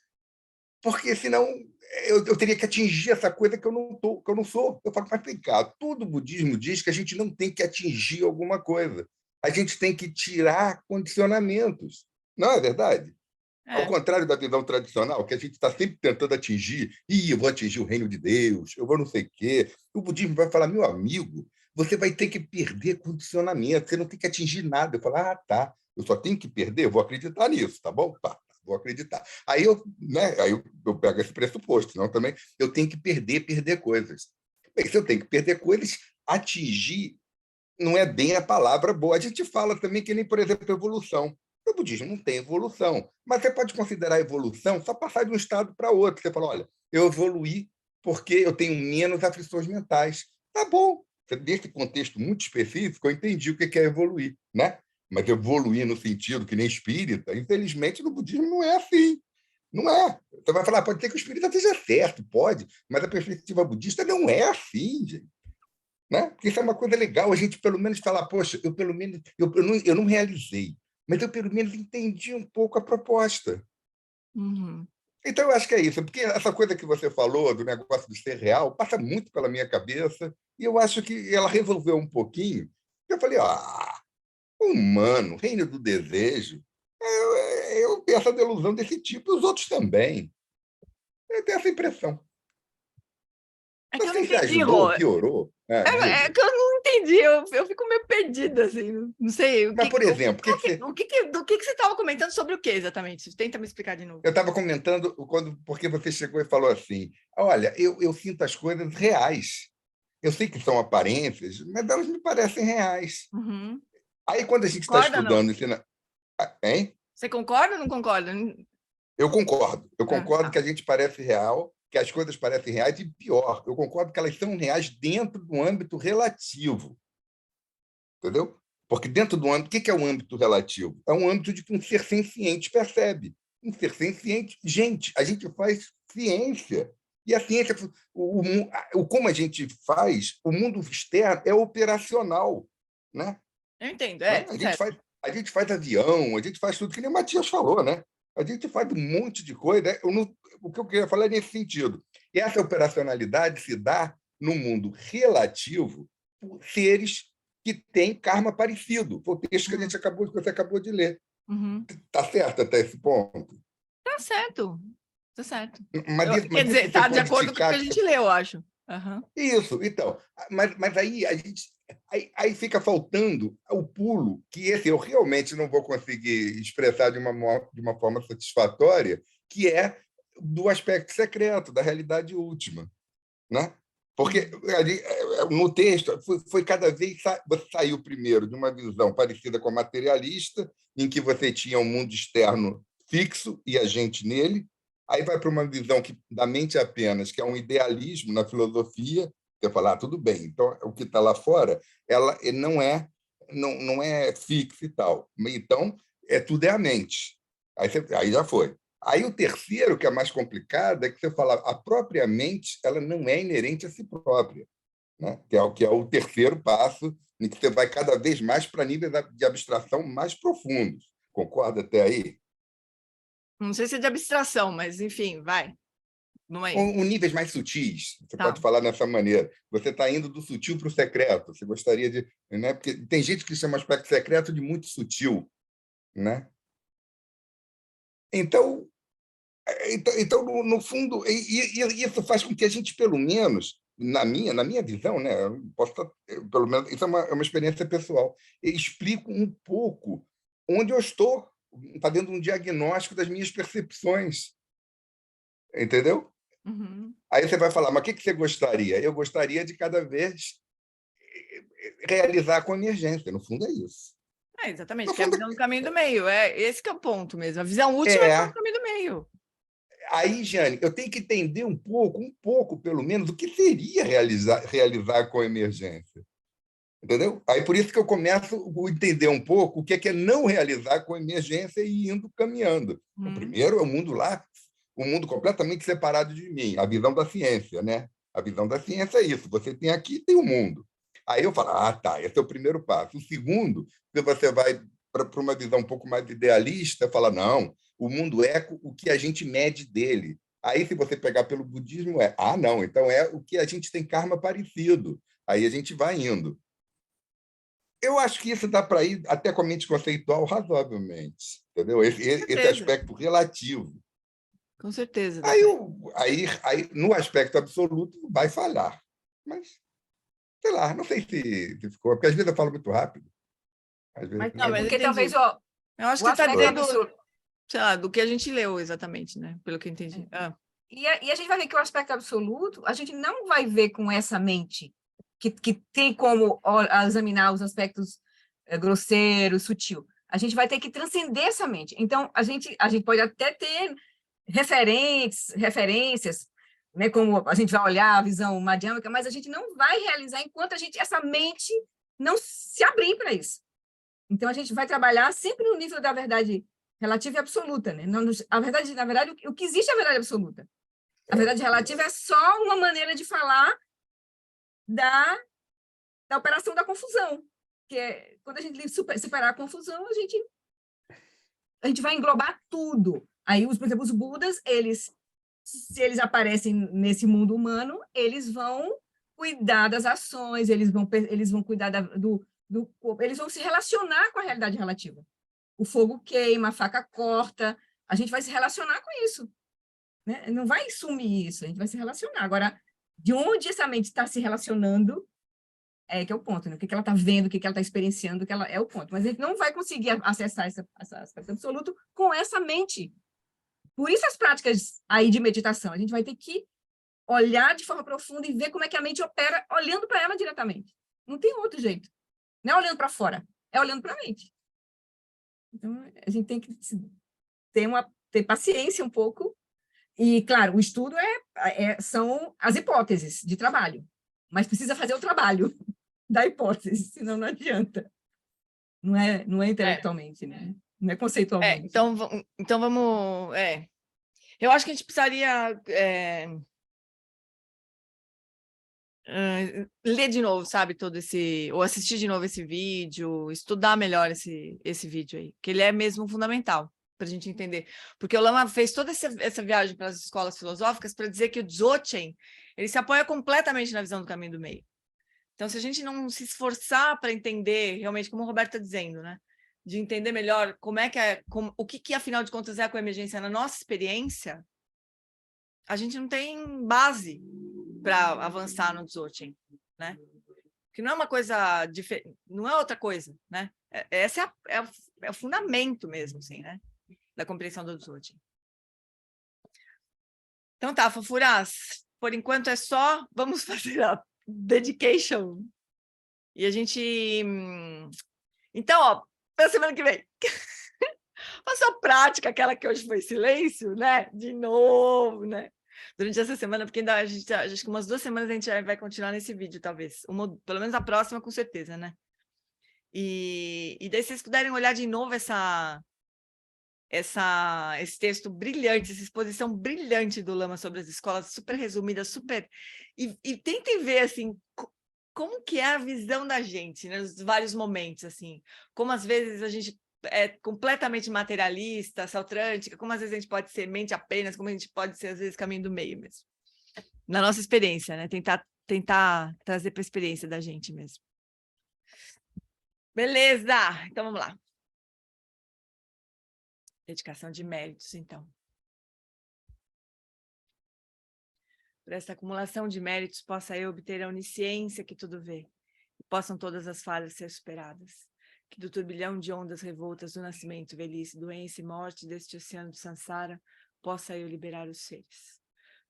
Porque senão eu teria que atingir essa coisa que eu não sou. Eu falo, mas vem cá, todo budismo diz que a gente não tem que atingir alguma coisa. A gente tem que tirar condicionamentos. Não é verdade? Ao contrário da visão tradicional, que a gente está sempre tentando atingir, eu vou atingir o reino de Deus, eu vou não sei o quê. O budismo vai falar, meu amigo, você vai ter que perder condicionamento, você não tem que atingir nada. Eu falo, tá, eu só tenho que perder, eu vou acreditar nisso, tá bom? Tá, vou acreditar. Aí eu pego esse pressuposto, senão também eu tenho que perder coisas. Bem, se eu tenho que perder coisas, atingir não é bem a palavra boa. A gente fala também que nem, por exemplo, evolução. O budismo não tem evolução, mas você pode considerar evolução só passar de um estado para outro. Você fala, olha, eu evoluí porque eu tenho menos aflições mentais. Tá bom. Nesse contexto muito específico, eu entendi o que é evoluir, né? Mas evoluir no sentido que nem espírita, infelizmente, no budismo não é assim. Não é. Você vai falar, pode ser que o espírita esteja certo, pode, mas a perspectiva budista não é assim, gente. Né? Porque isso é uma coisa legal, a gente pelo menos falar, poxa, eu não realizei, mas eu pelo menos entendi um pouco a proposta. Uhum. Então, eu acho que é isso, porque essa coisa que você falou do negócio de ser real passa muito pela minha cabeça, e eu acho que ela resolveu um pouquinho. Eu falei, humano, reino do desejo, eu tenho essa delusão desse tipo, e os outros também. Eu tenho essa impressão. É que eu não Você já entendi, ajudou, Rô. piorou? É que eu não entendi, eu fico meio perdida, assim, não sei. Mas, por exemplo, Do que você estava comentando sobre o que exatamente? Tenta me explicar de novo. eu estava comentando porque você chegou e falou assim, olha, eu sinto as coisas reais. Eu sei que são aparências, mas elas me parecem reais. Uhum. Aí, quando a gente está Concorda, não? estudando... Hein? Você concorda ou não concorda? Eu concordo. Eu concordo Tá. que a gente parece real, que as coisas parecem reais, e pior, eu concordo que elas são reais dentro do âmbito relativo. Entendeu? Porque dentro do âmbito... O que é o âmbito relativo? É um âmbito de que um ser senciente percebe. Um ser senciente... Gente, a gente faz ciência. E a ciência, como a gente faz, o mundo externo é operacional. Né? Eu entendo, A gente faz avião, a gente faz tudo, que nem o Matias falou, né? A gente faz um monte de coisa. O que eu queria falar é nesse sentido. E essa operacionalidade se dá no mundo relativo por seres que têm karma parecido. Foi o texto que você acabou de ler. Está certo até esse ponto? Tá certo. Tá certo. Mas Quer dizer, está de acordo com o que a gente leu, eu acho. Uhum. Isso, então. Mas aí a gente... Aí fica faltando o pulo, que esse eu realmente não vou conseguir expressar de uma forma satisfatória, que é do aspecto secreto, da realidade última. Né? Porque ali, no texto foi cada vez... Você saiu primeiro de uma visão parecida com a materialista, em que você tinha um mundo externo fixo e a gente nele, aí vai para uma visão da mente apenas, que é um idealismo na filosofia. Você fala, tudo bem, então o que está lá fora ela não é fixo e tal. Então, tudo é a mente. Aí já foi. Aí o terceiro, que é mais complicado, é que você fala, a própria mente ela não é inerente a si própria, né? que é o terceiro passo, em que você vai cada vez mais para níveis de abstração mais profundos. Concorda até aí? Não sei se é de abstração, mas enfim, vai. Vamos aí. Níveis mais sutis, você Tá. pode falar dessa maneira. Você está indo do sutil para o secreto. Você gostaria de... Né? Porque tem gente que chama aspecto secreto de muito sutil. Né? Então, no fundo, isso faz com que a gente, pelo menos, na minha visão, né, pelo menos, isso é uma experiência pessoal, eu explico um pouco onde eu estou, fazendo um diagnóstico das minhas percepções. Entendeu? Uhum. Aí você vai falar, mas o que você gostaria? Eu gostaria de cada vez realizar com emergência. No fundo, é isso. Exatamente, que é a visão do caminho do meio. Esse que é o ponto mesmo. A visão última é o caminho do meio. Aí, Jane, eu tenho que entender um pouco, pelo menos, o que seria realizar com emergência. Entendeu? Aí, por isso que eu começo a entender um pouco o que é não realizar com emergência e indo caminhando. O primeiro é o mundo lá, um mundo completamente separado de mim, a visão da ciência, né? A visão da ciência é isso, você tem aqui e tem o mundo. Aí eu falo, tá, esse é o primeiro passo. O segundo, você vai para uma visão um pouco mais idealista, fala, não, o mundo é o que a gente mede dele. Aí, se você pegar pelo budismo, não, então é o que a gente tem karma parecido. Aí a gente vai indo. Eu acho que isso dá para ir até com a mente conceitual razoavelmente, entendeu? Esse aspecto relativo. Com certeza. Aí, no aspecto absoluto, vai falhar. Mas, sei lá, não sei se ficou, porque às vezes eu falo muito rápido. Às vezes, Mas, Não, mas porque entendi. talvez Eu acho o que está aspecto dizendo, absoluto. sei lá, do que a gente leu exatamente, né? Pelo que eu entendi. E a gente vai ver que o aspecto absoluto, a gente não vai ver com essa mente, que tem como examinar os aspectos grosseiro, sutil. A gente vai ter que transcender essa mente. Então, a gente pode até ter referências, né, como a gente vai olhar a visão madhyamika, mas a gente não vai realizar enquanto essa mente não se abrir para isso. Então, a gente vai trabalhar sempre no nível da verdade relativa e absoluta, né? Na verdade, o que existe é a verdade absoluta. A verdade relativa é só uma maneira de falar da operação da confusão, que é quando a gente superar a confusão, a gente vai englobar tudo. Aí, por exemplo, os Budas, se eles aparecem nesse mundo humano, eles vão cuidar das ações, eles vão cuidar do corpo, eles vão se relacionar com a realidade relativa. O fogo queima, a faca corta, a gente vai se relacionar com isso. Né? Não vai sumir isso, a gente vai se relacionar. Agora, de onde essa mente está se relacionando que é o ponto, né? O que ela está vendo, o que ela está experienciando, é o ponto. Mas a gente não vai conseguir acessar esse aspecto absoluto com essa mente. Por isso as práticas aí de meditação, a gente vai ter que olhar de forma profunda e ver como é que a mente opera, olhando para ela diretamente. Não tem outro jeito. Não é olhando para fora, é olhando para a mente. Então, a gente tem que ter paciência um pouco. E, claro, o estudo são as hipóteses de trabalho, mas precisa fazer o trabalho da hipótese, senão não adianta. Não é intelectualmente, né? Não é conceitualmente. Então vamos... Eu acho que a gente precisaria ler de novo, sabe, ou assistir de novo esse vídeo, estudar melhor esse vídeo aí, que ele é mesmo fundamental para a gente entender. Porque o Lama fez toda essa viagem pelas escolas filosóficas para dizer que o Dzogchen, ele se apoia completamente na visão do caminho do meio. Então, se a gente não se esforçar para entender, realmente, como o Roberto está dizendo, né? De entender melhor o que, afinal de contas, é a coemergência na nossa experiência, a gente não tem base para avançar no Dzogchen, né? Que não é uma coisa diferente, não é outra coisa, né? Esse é o fundamento mesmo, assim, né? Da compreensão do Dzogchen. Então tá, fofuras, por enquanto é só, vamos fazer a dedication. E a gente... Então, ó, para semana que vem. Faça a prática, aquela que hoje foi silêncio, né? De novo, né? Durante essa semana, porque ainda acho que umas 2 semanas a gente vai continuar nesse vídeo, talvez. Pelo menos a próxima, com certeza, né? E daí, se vocês puderem olhar de novo esse texto brilhante, essa exposição brilhante do Lama sobre as escolas, super resumida, super... E tentem ver, assim, como que é a visão da gente, né, nos vários momentos, assim, como às vezes a gente é completamente materialista, saltrântica, como às vezes a gente pode ser mente apenas, como a gente pode ser, às vezes, caminho do meio mesmo. Na nossa experiência, né, tentar trazer para a experiência da gente mesmo. Beleza, então vamos lá. Dedicação de méritos, então. Por essa acumulação de méritos, possa eu obter a onisciência que tudo vê, e possam todas as falhas ser superadas. Que do turbilhão de ondas revoltas do nascimento, velhice, doença e morte deste oceano de Sansara, possa eu liberar os seres.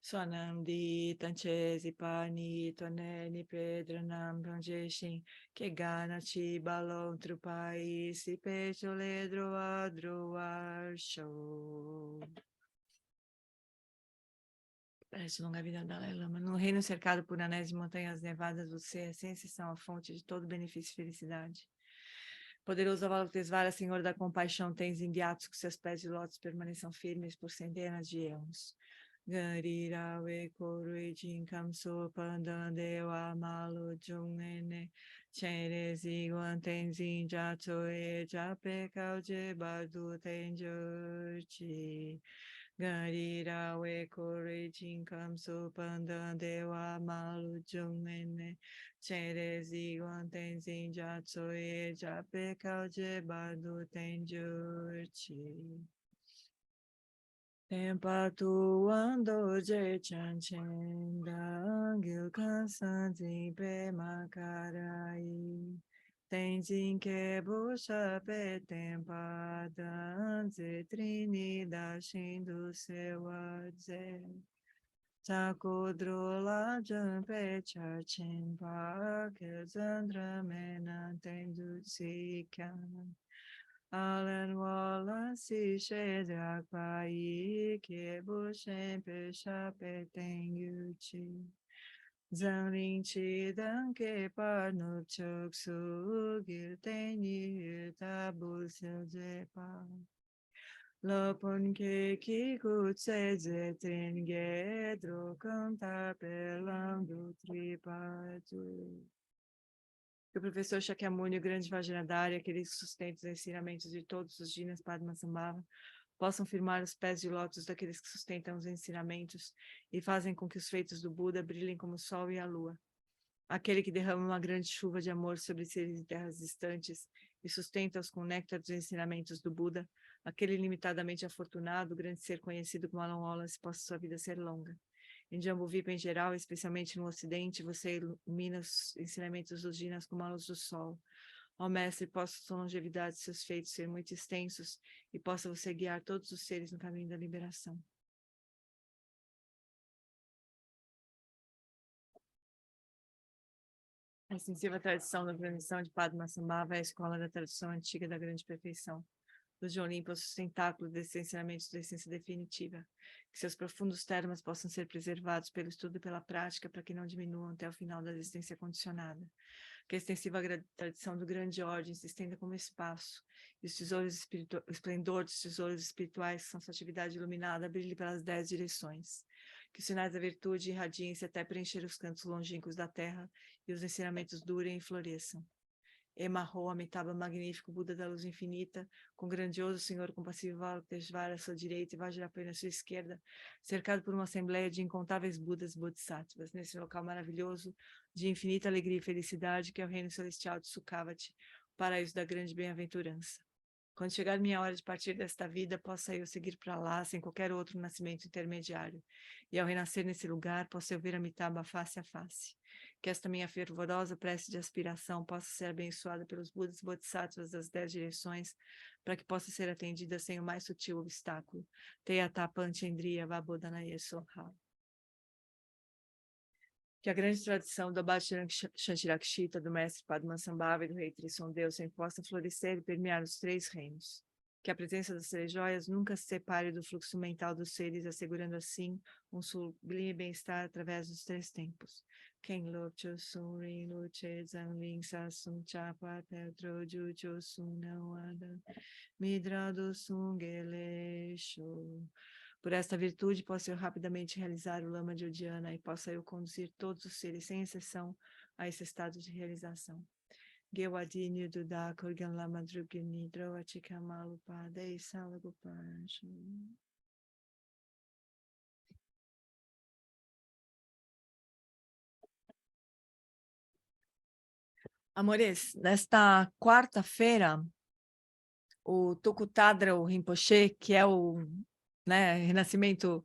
Sonamdi, Tanchesi, Pani, Toneni, Pedranam, Pranjeshin, Kegana, Chibalon, Trupai, Sipecho, Ledro, Adro, Arsho. Parece longa vida da Dalai Lama. No reino cercado por anéis de montanhas nevadas, você é, sem exceção, a fonte de todo benefício e felicidade. Poderoso Avalokitesvara, Senhor da compaixão, tens enviados que seus pés de lótus permaneçam firmes por centenas de anos. Garirawe korui jinkam so pandandewa malu jungene cherezi guantenzin jatsoe japekau je badu tenjurchi. Garira we kore chinkam supanda dewa malu jungene chere ziguan tenzin jatso e jape kauje badu tenjurchi. Tempa tu ando je chanchen dangil kansan pe makarai. Tenzin ke busha pe tempa danze trini da shindu sewa ze. Takudro la jampe chachen pa ke zandra mena tendu sikan. Alan wala si shedrak pai ke bushen pesha petenguchi. Zangling chi dan ke parnup chok su gil teni tabu silje pa. Lopon ke ki kutse zetin gedro kanta pelam do tripatu. Que o professor Shakyamuni, o grande Vajradhara, aquele que sustenta os ensinamentos de todos os Jinas Padmasambhava, possam firmar os pés de lótus daqueles que sustentam os ensinamentos e fazem com que os feitos do Buda brilhem como o sol e a lua. Aquele que derrama uma grande chuva de amor sobre seres de terras distantes e sustenta-os com o néctar dos ensinamentos do Buda, aquele ilimitadamente afortunado, o grande ser conhecido como Alan Wallace, possa sua vida ser longa. Em Jambuvipa em geral, especialmente no Ocidente, você ilumina os ensinamentos dos Jinas como a luz do sol. Ó Mestre, possa sua longevidade e seus feitos ser muito extensos e possa você guiar todos os seres no caminho da liberação. A extensiva tradição da transmissão de Padmasambhava é a escola da tradição antiga da grande perfeição. Luz de Olimpo, o sustentáculo desses ensinamentos da essência definitiva. Que seus profundos termas possam ser preservados pelo estudo e pela prática para que não diminuam até o final da existência condicionada. Que a extensiva tradição do grande ordem se estenda como espaço, e os tesouros o esplendor dos tesouros espirituais, que são sua atividade iluminada, brilhe pelas 10 direções. Que os sinais da virtude irradiem-se até preencher os cantos longínquos da terra, e os ensinamentos durem e floresçam. Emarro, Amitabha, magnífico Buda da luz infinita, com grandioso Senhor compassivo Valokiteshvara à sua direita e Vajrapāṇi à sua esquerda, cercado por uma assembleia de incontáveis Budas e Bodhisattvas, nesse local maravilhoso, de infinita alegria e felicidade, que é o reino celestial de Sukhavati, o paraíso da grande bem-aventurança. Quando chegar minha hora de partir desta vida, possa eu seguir para lá, sem qualquer outro nascimento intermediário. E ao renascer nesse lugar, possa eu ver Amitabha face a face. Que esta minha fervorosa prece de aspiração possa ser abençoada pelos Budas e Bodhisattvas das 10 direções, para que possa ser atendida sem o mais sutil obstáculo. Teyata Panchendriya Vabodhanaya Soha. Que a grande tradição do Abad Shantirakshita, do mestre Padmasambhava e do rei Trisondeu sempre possa florescer e permear os 3 reinos. Que a presença das 3 joias nunca se separe do fluxo mental dos seres, assegurando assim um sublime bem-estar através dos 3 tempos. Quem Lopcho Sun Rin Luche Zanling Sasum Chapa Tetro Jucho Sun Nawada Midrado Sun Gelesho. Por esta virtude, possa eu rapidamente realizar o Lama de Udiana e possa eu conduzir todos os seres, sem exceção, a esse estado de realização. Gewadini Duda Kurgan Lama Drugini Drawachikamalu Padei Salagopancho. Amores, nesta quarta-feira, o Tukutadra Rinpoche, que é o renascimento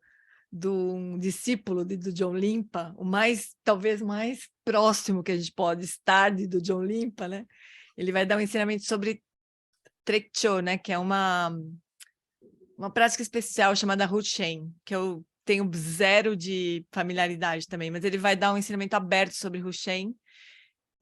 de um discípulo do John Limpa, talvez mais próximo que a gente pode estar do John Limpa, né? Ele vai dar um ensinamento sobre Trekcho, né? Que é uma prática especial chamada Ruchen, que eu tenho zero de familiaridade também, mas ele vai dar um ensinamento aberto sobre Ruchen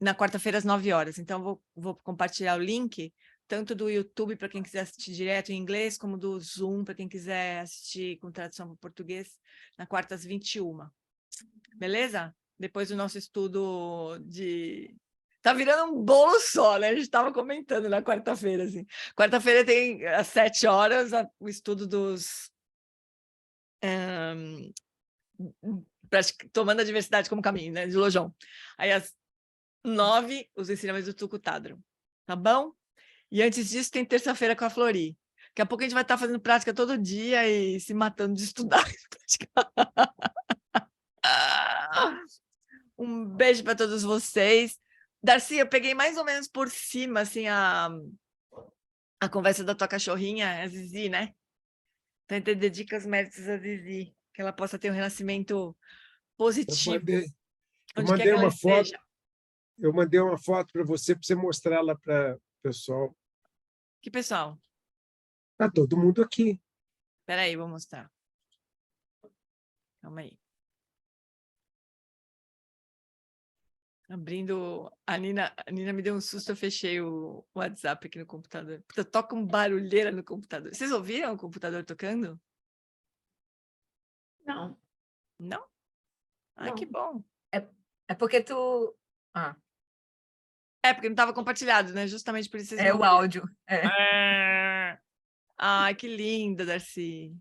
na quarta-feira às 9 horas. Então, vou compartilhar o link, tanto do YouTube para quem quiser assistir direto em inglês, como do Zoom para quem quiser assistir com tradução para português, na quarta às 21. Beleza? Depois do nosso estudo de... Tá virando um bolo só, né? A gente estava comentando na quarta-feira, assim. Quarta-feira tem às 7 horas o estudo dos... tomando a diversidade como caminho, né? De Lojong. Aí às 9, os ensinamentos do Tukutadra. Tá bom? E antes disso, tem terça-feira com a Flori. Daqui a pouco a gente vai estar fazendo prática todo dia e se matando de estudar. Um beijo para todos vocês. Darcy, eu peguei mais ou menos por cima assim, a conversa da tua cachorrinha, a Zizi, né? Então, dedica os méritos a Zizi, que ela possa ter um renascimento positivo. Eu onde quer mandei que ela uma foto. esteja. Eu mandei uma foto para você mostrar lá para o pessoal. Que pessoal? Tá todo mundo aqui. Espera aí, vou mostrar. Calma aí. Abrindo... A Nina me deu um susto, eu fechei o WhatsApp aqui no computador. Puta, toca um barulheira no computador. Vocês ouviram o computador tocando? Não. Não? Ai, Não. que bom. É porque tu... É, porque não estava compartilhado, né? Justamente por isso vocês É não o áudio. É. ouviram. Ai, que linda, Darcy.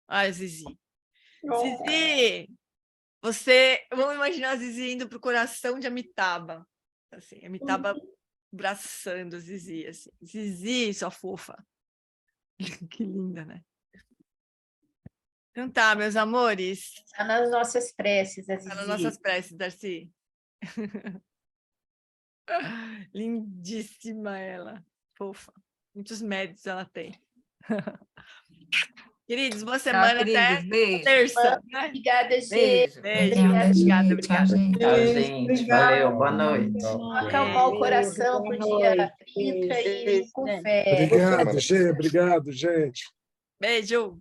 Ai, Zizi. Zizi! Vamos imaginar a Zizi indo para o coração de Amitabha. Assim, Amitabha abraçando a Zizi, assim. Zizi, sua fofa. Que linda, né? Então tá, meus amores. Está nas nossas preces, Tá nas nossas preces, Darcy. Lindíssima ela. Fofa. Muitos méritos ela tem. Queridos, boa semana até Beijo. terça. Né? Obrigada, gente. Beijo. Beijo. Obrigada. Tchau, gente. Valeu, boa noite. Acalmar o coração para o dia 30 e ir com fé. Obrigado, gente. Beijo.